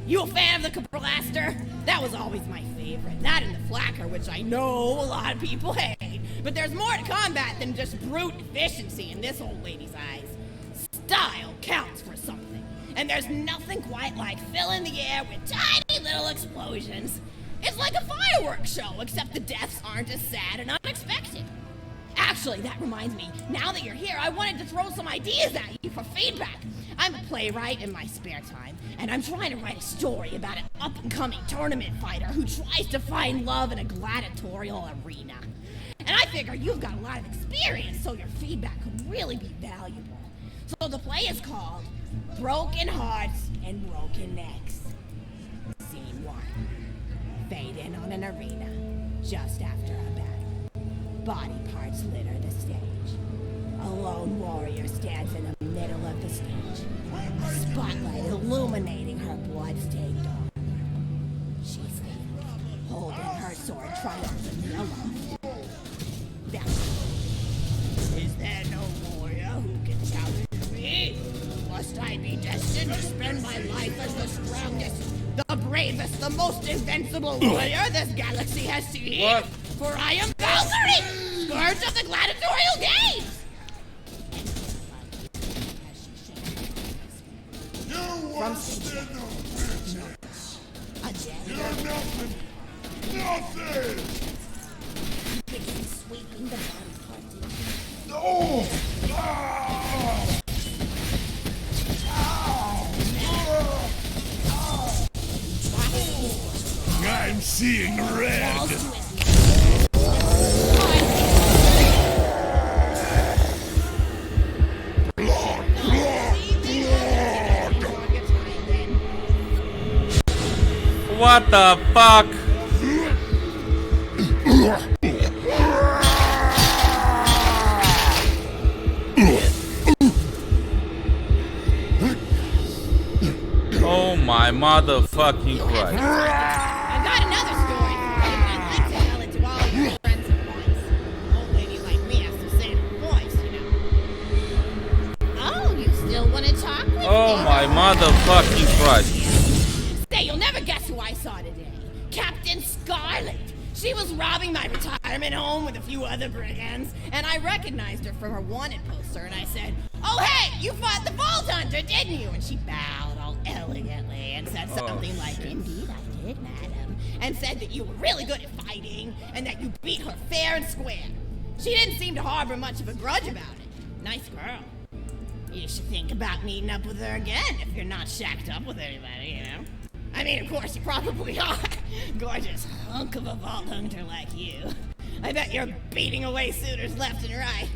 You a fan of the Kerblaster? That was always my favorite. That and the Flacker, which I know a lot of people hate. But there's more to combat than just brute efficiency in this old lady's eyes. Style counts for something. And there's nothing quite like filling the air with tiny little explosions. It's like a fireworks show, except the deaths aren't as sad and unexpected. Actually, that reminds me, now that you're here, I wanted to throw some ideas at you for feedback. I'm a playwright in my spare time, and I'm trying to write a story about an up-and-coming tournament fighter who tries to find love in a gladiatorial arena. And I figure you've got a lot of experience, so your feedback could really be valuable. So the play is called Broken Hearts and Broken Necks. Scene 1. Fade in on an arena, just after a battle. Body parts litter the stage. A lone warrior stands in the middle of the stage. Spotlight illuminating her blood-stained arm. She's there, holding her sword triumphantly aloft. Is there no warrior who can challenge me? Must I be destined to spend my life as the strongest, the bravest, the most invincible warrior this galaxy has seen? What? For I am Valkyrie, scourge of the gladiatorial games! You wasted the business! A janitor You're nothing! Nothing! begins sweeping the body part into No! Ah! I'm seeing red. walls to his What the fuck? Oh my motherfucking Christ. I've got another story for you, and I'd like to tell it to all of your friends at once. An old lady like me has to say it in her voice, you know. Oh, you still want to talk with me? Oh my motherfucking Christ. Say, you'll never guess who I saw today. Captain Scarlet. She was robbing my retirement home with a few other brigands, and I recognized her from her wanted poster, and I said, "Oh, hey, you fought the Vault Hunter, didn't you?" And she bowed all elegantly and said something like, "Indeed I did, madam," and said that you were really good at fighting, and that you beat her fair and square. She didn't seem to harbor much of a grudge about it. Nice girl. You should think about meeting up with her again if you're not shacked up with anybody, you know? I mean, of course, you probably are. Gorgeous hunk of a Vault Hunter like you. I bet you're beating away suitors left and right.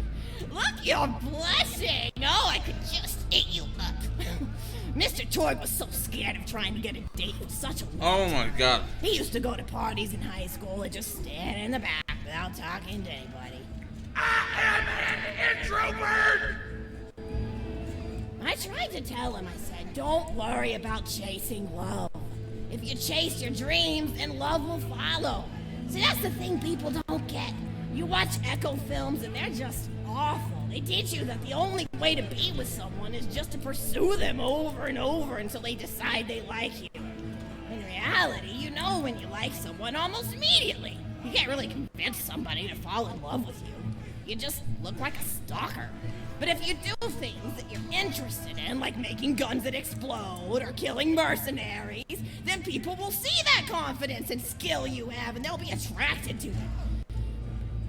Look, you're blushing. Oh, I could just eat you up. Mr. Torg was so scared of trying to get a date with such a Oh my god. He used to go to parties in high school and just stand in the back without talking to anybody. I am an introvert! I tried to tell him, I said, don't worry about chasing love. If you chase your dreams, then love will follow. See, that's the thing people don't get. You watch Echo films and they're just awful. They teach you that the only way to be with someone is just to pursue them over and over until they decide they like you. In reality, you know when you like someone almost immediately. You can't really convince somebody to fall in love with you. You just look like a stalker. But if you do things that you're interested in, like making guns that explode or killing mercenaries, then people will see that confidence and skill you have and they'll be attracted to it.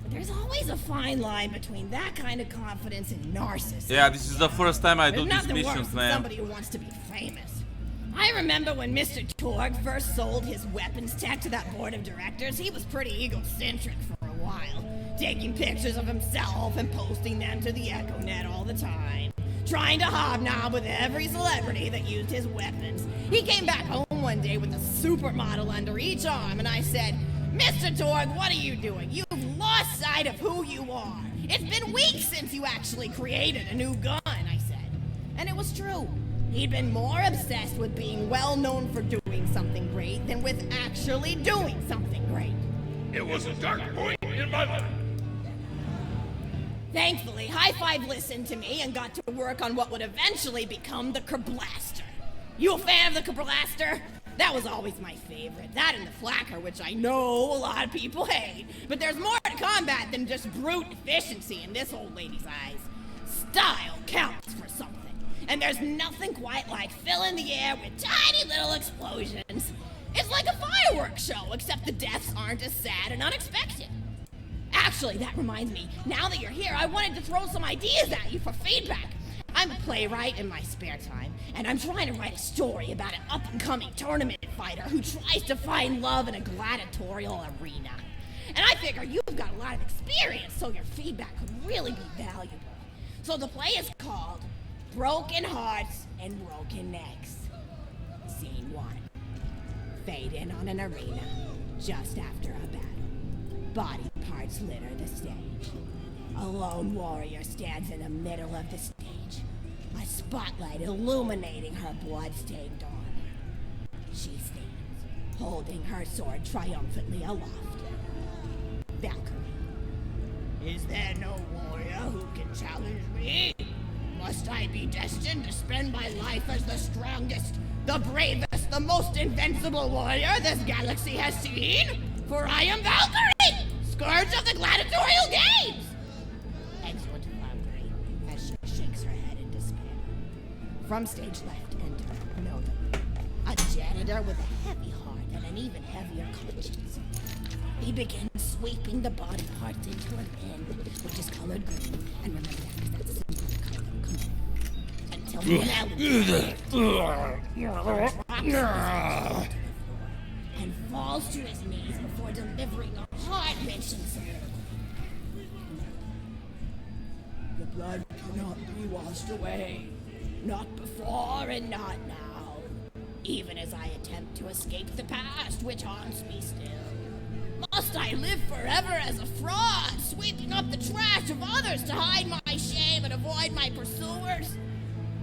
But there's always a fine line between that kind of confidence and narcissism. Yeah, this is the first time I do There's these nothing worse missions, than man. somebody who wants to be famous. I remember when Mr. Torg first sold his weapons tech to that board of directors, he was pretty egocentric for a while, taking pictures of himself and posting them to the EchoNet all the time, trying to hobnob with every celebrity that used his weapons. He came back home one day with a supermodel under each arm, and I said, "Mr. Torg, what are you doing? You've lost sight of who you are. It's been weeks since you actually created a new gun," I said. And it was true. He'd been more obsessed with being well known for doing something great than with actually doing something great. It was a dark point in my life. Thankfully, High Five listened to me and got to work on what would eventually become the Kerblaster. You a fan of the Kerblaster? That was always my favorite. That and the Flacker, which I know a lot of people hate. But there's more to combat than just brute efficiency in this old lady's eyes. Style counts for something. And there's nothing quite like filling the air with tiny little explosions. It's like a fireworks show, except the deaths aren't as sad and unexpected. Actually, that reminds me, now that you're here, I wanted to throw some ideas at you for feedback. I'm a playwright in my spare time, and I'm trying to write a story about an up-and-coming tournament fighter who tries to find love in a gladiatorial arena. And I figure you've got a lot of experience, so your feedback could really be valuable. So the play is called Broken Hearts and Broken Necks. Scene 1. Fade in on an arena just after a battle. Body parts litter the stage. A lone warrior stands in the middle of the stage, a spotlight illuminating her blood-stained armor. She stands, holding her sword triumphantly aloft. Valkyrie. Is there no warrior who can challenge me? Must I be destined to spend my life as the strongest, the bravest, the most invincible warrior this galaxy has seen? For I am Valkyrie, scourge of the gladiatorial games! Excellent, Valkyrie, as she shakes her head in despair. From stage left, enter Nova, a janitor with a heavy heart and an even heavier conscience. He begins sweeping the body parts into a bin, which is colored green, and remember that, because that's the symbol of color. Until the and falls to his knees before delivering a heart-wrenching sermon. The blood cannot be washed away, not before and not now, even as I attempt to escape the past which haunts me still. Must I live forever as a fraud, sweeping up the trash of others to hide my shame and avoid my pursuers?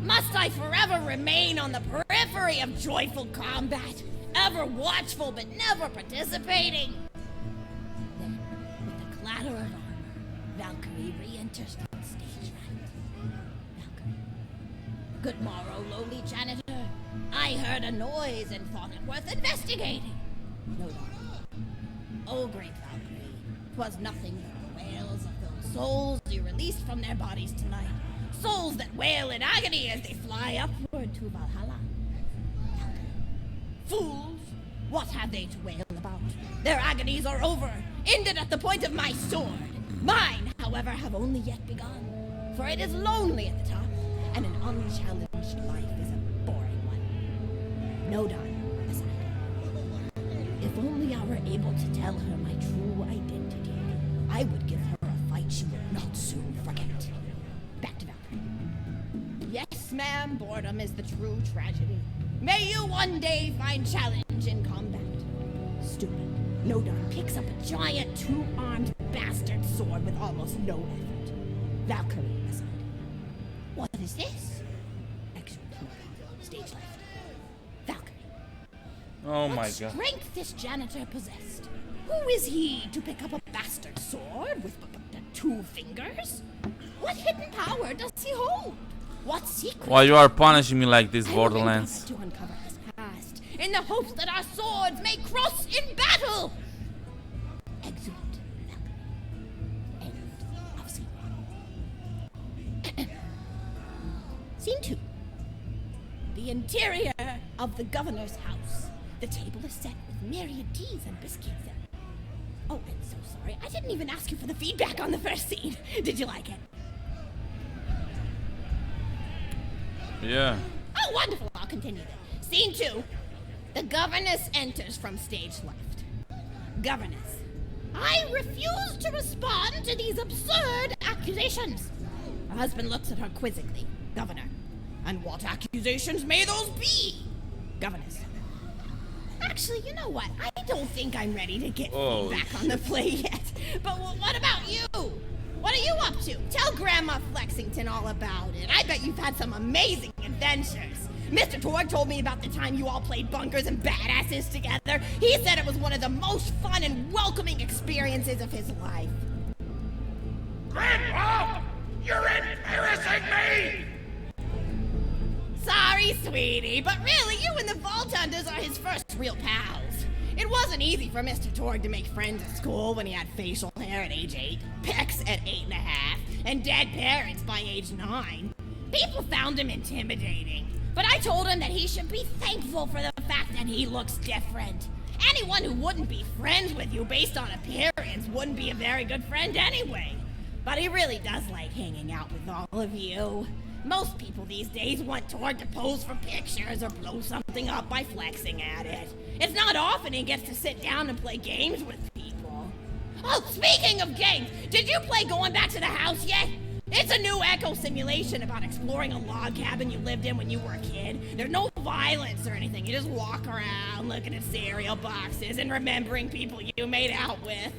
Must I forever remain on the periphery of joyful combat, ever watchful but never participating? Then, with a clatter of armor, Valkyrie re-enters the stage right. Valkyrie. Good morrow, lowly janitor. I heard a noise and thought it worth investigating. No longer. Oh, great Valkyrie, 'twas nothing but the wails of those souls you released from their bodies tonight. Souls that wail in agony as they fly upward to Valhalla. Fools! What have they to wail about? Their agonies are over, ended at the point of my sword. Mine, however, have only yet begun. For it is lonely at the top, and an unchallenged life is a boring one. No done, aside. If only I were able to tell her my true identity, I would give her a fight she would not soon forget. Back to Valkyrie. Yes, ma'am, boredom is the true tragedy. May you one day find challenge in combat. Stupid. Nodon picks up a giant two-armed bastard sword with almost no effort. Valkyrie aside. What is this? Excellent. Stage left. Valkyrie. Oh my What god. strength this janitor possessed? Who is he to pick up a bastard sword with but 2 fingers? What hidden power does he hold? What secret? Why you are punishing me like this, I will Borderlands? endeavor to uncover his past, in the hopes that our swords may cross in battle. Exeunt. Valkyrie. End of scene 1. Scene 2. The interior of the governor's house. The table is set with myriad teas and biscuits. Oh, I'm so sorry. I didn't even ask you for the feedback on the first scene. Did you like it? Yeah. Oh, wonderful. I'll continue then. Scene 2. The governess enters from stage left. Governess. I refuse to respond to these absurd accusations. Her husband looks at her quizzically. Governor. And what accusations may those be? Governess. Actually, you know what? I don't think I'm ready to get feedback on the play yet. But what about you? What are you up to? Tell Grandma Flexington all about it. I bet you've had some amazing adventures. Mr. Torg told me about the time you all played bunkers and badasses together. He said it was one of the most fun and welcoming experiences of his life. Grandpa! You're embarrassing me! Sorry, sweetie, but really, you and the Vault Hunters are his first real pals. It wasn't easy for Mr. Torg to make friends at school when he had facial hair at age 8, pecs at 8.5, and dead parents by age 9. People found him intimidating, but I told him that he should be thankful for the fact that he looks different. Anyone who wouldn't be friends with you based on appearance wouldn't be a very good friend anyway. But he really does like hanging out with all of you. Most people these days want Torg to pose for pictures or blow something up by flexing at it. It's not often he gets to sit down and play games with people. Oh, speaking of games, did you play Going Back to the House yet? It's a new echo simulation about exploring a log cabin you lived in when you were a kid. There's no violence or anything. You just walk around looking at cereal boxes and remembering people you made out with.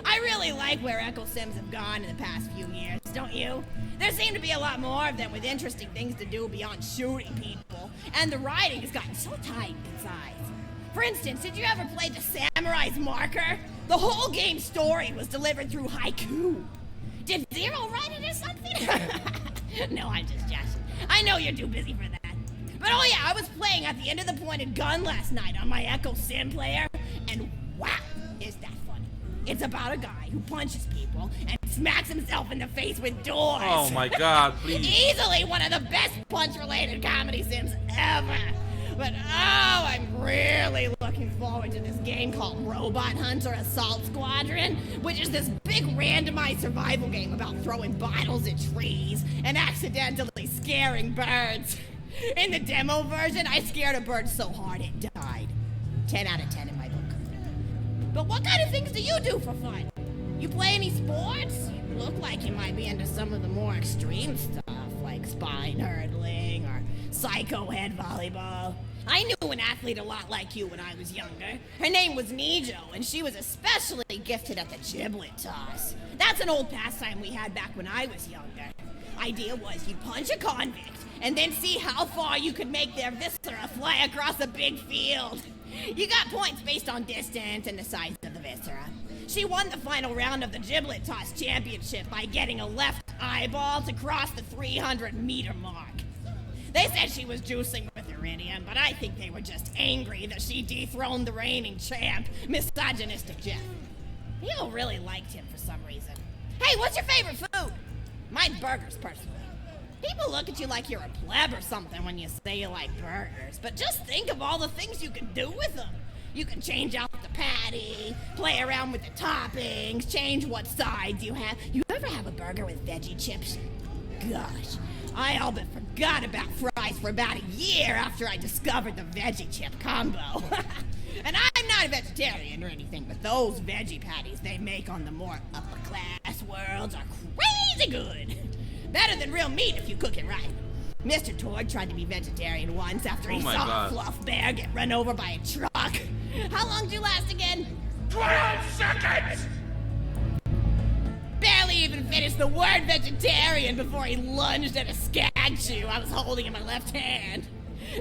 I really like where Echo Sims have gone in the past few years, don't you? There seem to be a lot more of them with interesting things to do beyond shooting people, and the writing has gotten so tight and concise. For instance, did you ever play The Samurai's Marker? The whole game's story was delivered through haiku. Did Zero write it or something? No, I'm just joshing. I know you're too busy for that. But oh yeah, I was playing at the end of the pointed gun last night on my Echo Sim player, and wow, is that funny. It's about a guy who punches people and smacks himself in the face with doors. Oh my god, please. Easily one of the best punch-related comedy sims ever. But oh, I'm really looking forward to this game called Robot Hunter Assault Squadron, which is this big randomized survival game about throwing bottles at trees and accidentally scaring birds. In the demo version, I scared a bird so hard it died. 10 out of 10 in my book. But what kind of things do you do for fun? You play any sports? You look like you might be into some of the more extreme stuff, like spine hurdling or psycho head volleyball. I knew an athlete a lot like you when I was younger. Her name was Nijo, and she was especially gifted at the giblet toss. That's an old pastime we had back when I was younger. Idea was you'd punch a convict, and then see how far you could make their viscera fly across a big field. You got points based on distance and the size of the viscera. She won the final round of the giblet toss championship by getting a left eyeball to cross the 300-meter mark. They said she was juicing with her Iridium, but I think they were just angry that she dethroned the reigning champ, misogynistic Jeff. People really liked him for some reason. Hey, what's your favorite food? Mine's burgers, personally. People look at you like you're a pleb or something when you say you like burgers, but just think of all the things you can do with them. You can change out the patty, play around with the toppings, change what sides you have. You ever have a burger with veggie chips? Gosh, I all but forgot about fries for about a year after I discovered the veggie chip combo. And I'm not a vegetarian or anything, but those veggie patties they make on the more upper class worlds are crazy good. Better than real meat if you cook it right. Mr. Toad tried to be vegetarian once after he saw a fluff bear get run over by a truck. How long did you last again? 12 seconds! Barely even finished the word vegetarian before he lunged at a skag shoe I was holding in my left hand.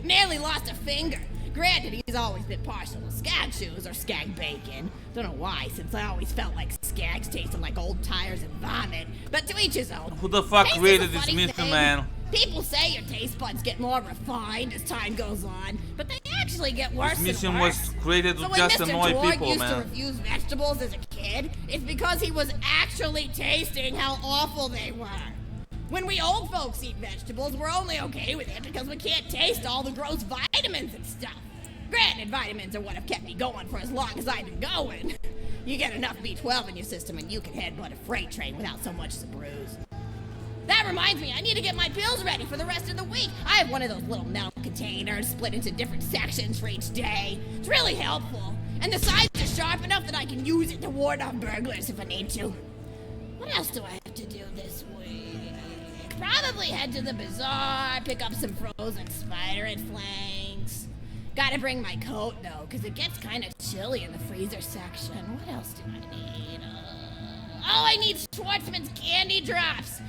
Nearly lost a finger. Granted, he's always been partial to skag shoes or skag bacon. Don't know why, since I always felt like skags tasted like old tires and vomit. But to each his own. Who the fuck Taste is created a this funny mission, thing. man? People say your taste buds get more refined as time goes on, but they actually get worse This and mission worse. was created So to when just Mr. annoy Toad people, used to man. refuse vegetables as a kid, it's because he was actually tasting how awful they were. When we old folks eat vegetables, we're only okay with it because we can't taste all the gross vitamins and stuff. Granted, vitamins are what have kept me going for as long as I've been going. You get enough B12 in your system and you can headbutt a freight train without so much as a bruise. That reminds me, I need to get my pills ready for the rest of the week. I have one of those little milk containers split into different sections for each day. It's really helpful. And the sides are sharp enough that I can use it to ward off burglars if I need to. What else do I have to do this week? Probably head to the bazaar, pick up some frozen spider and flanks. Gotta bring my coat though, because it gets kind of chilly in the freezer section. What else do I need? I need Schwartzman's candy drops.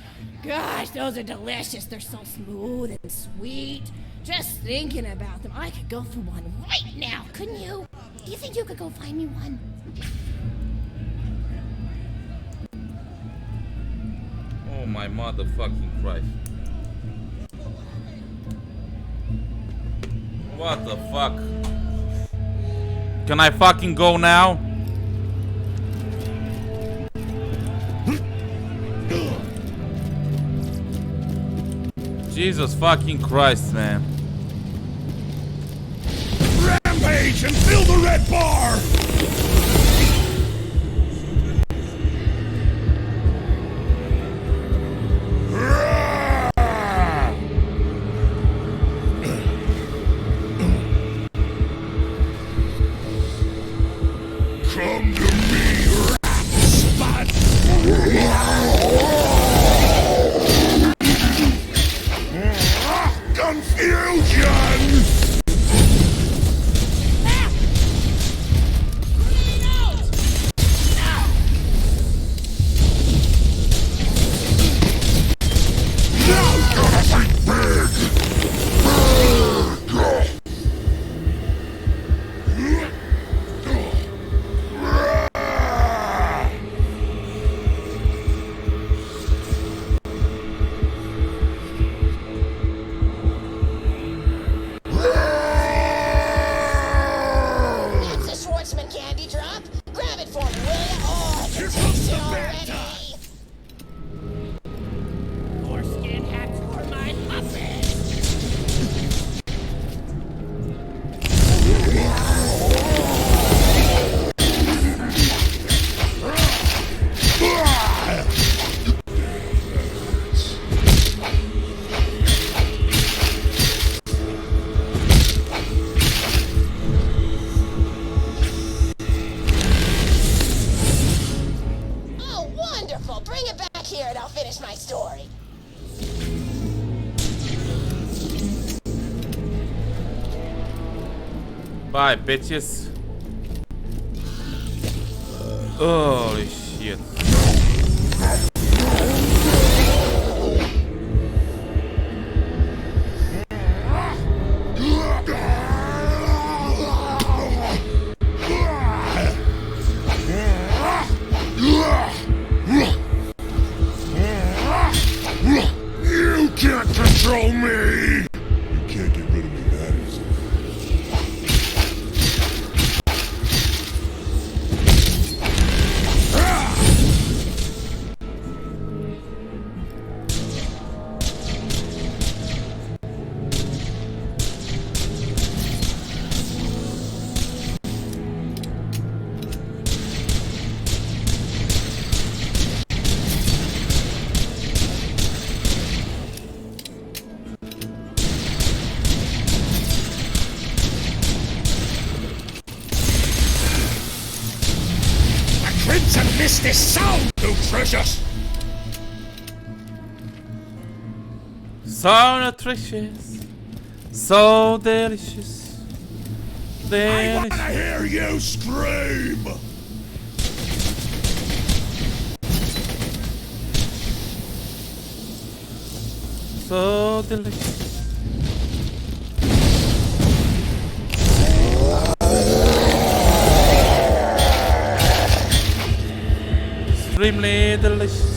Gosh, those are delicious. They're so smooth and sweet. Just thinking about them, I could go for one right now, couldn't you? Do you think you could go find me one? Oh my motherfucking Christ. What the fuck? Can I fucking go now? Jesus fucking Christ, man. Rampage and fill the red bar! Come to me, rat spot! Confusion! Now's gonna fight big! It's a Schwartzman candy drop. Grab it for me, will ya? Oh, Here it's comes the tasty bad already. Foreskin hats for my puppet. Oh, wonderful. Bring it back here and I'll finish my story. Bye, bitches. Holy shit. You can't control me! You can't get rid of me, that is To miss this so nutritious. So nutritious, so delicious, I wanna delicious. hear you scream. So delicious. Extremely delicious.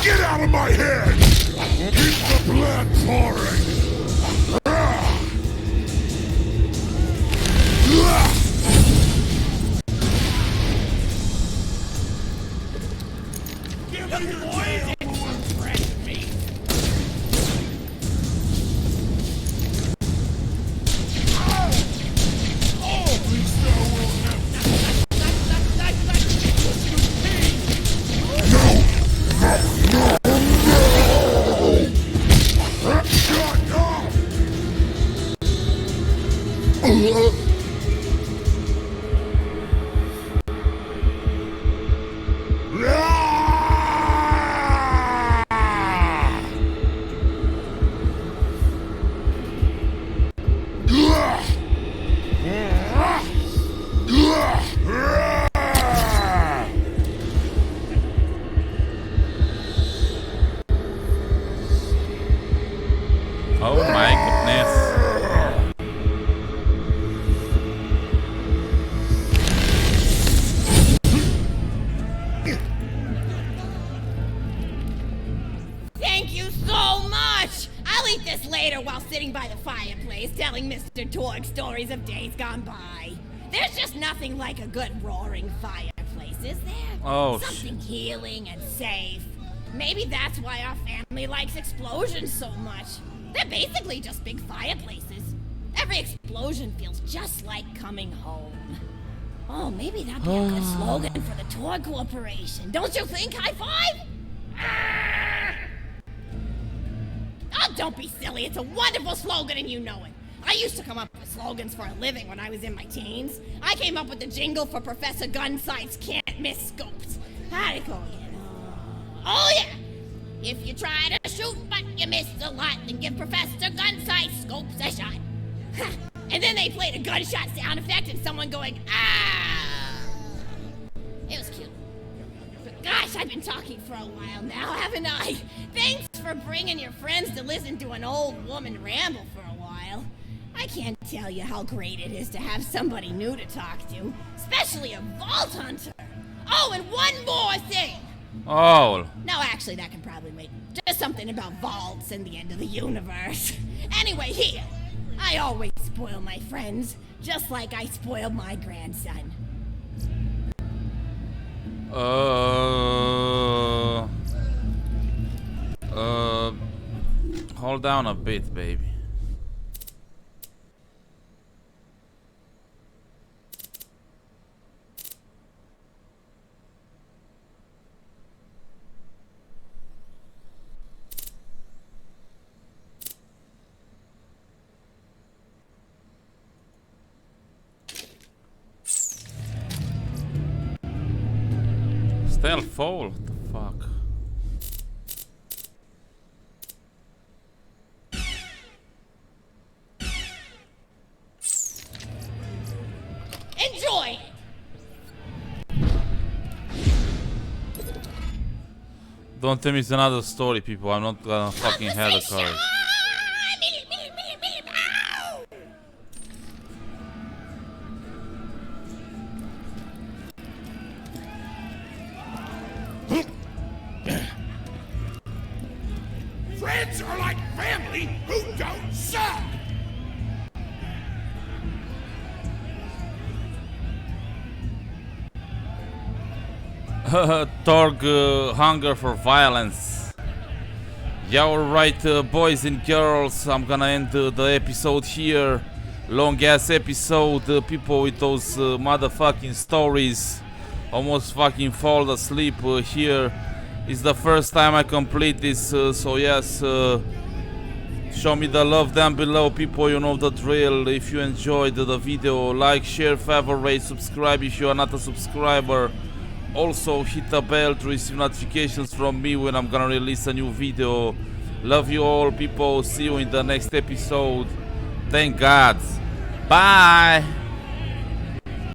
Get out of my head! Keep the blood pouring! Give me your poison, fresh meat! Oh, please no, will Shut up! Oh my goodness. Thank you so much! I'll eat this later while sitting by the fireplace telling Mr. Torg stories of days gone by. There's just nothing like a good roaring fireplace, is there? Oh, Something healing and safe. Maybe that's why our family likes explosions so much. They're basically just big fireplaces. Every explosion feels just like coming home. Oh, maybe that'd be a good slogan for the Torg Corporation. Don't you think? High five? Ah! Oh, don't be silly. It's a wonderful slogan and you know it. I used to come up with slogans for a living when I was in my teens. I came up with the jingle for Professor Gunsight's Can't Miss Scopes. How'd it go again? Oh, yeah. If you try to shoot but you miss a lot, then give Professor Gunsight Scopes a shot. And then they played a gunshot sound effect and someone going, ah. It was cute. But gosh, I've been talking for a while now, haven't I? Thanks for bringing your friends to listen to an old woman ramble for a while. I can't tell you how great it is to have somebody new to talk to, especially a Vault Hunter. Oh, and one more thing. Oh. No, actually, that can probably wait. Just something about vaults and the end of the universe. Anyway, here. I always spoil my friends, just like I spoiled my grandson. Hold down a bit, baby. Stealth fall? What the fuck? Enjoy! Don't tell me it's another story, people. I'm not gonna fucking have the courage. Friends are like family who don't suck! Torg hunger for violence. Yeah, alright, boys and girls, I'm gonna end the episode here. Long ass episode, people with those motherfucking stories almost fucking fall asleep here. It's the first time I complete this, so yes, show me the love down below, people, you know the drill. If you enjoyed the video, like, share, favorite, subscribe if you are not a subscriber. Also hit the bell to receive notifications from me when I'm gonna release a new video. Love you all, people. See you in the next episode. Thank God. Bye.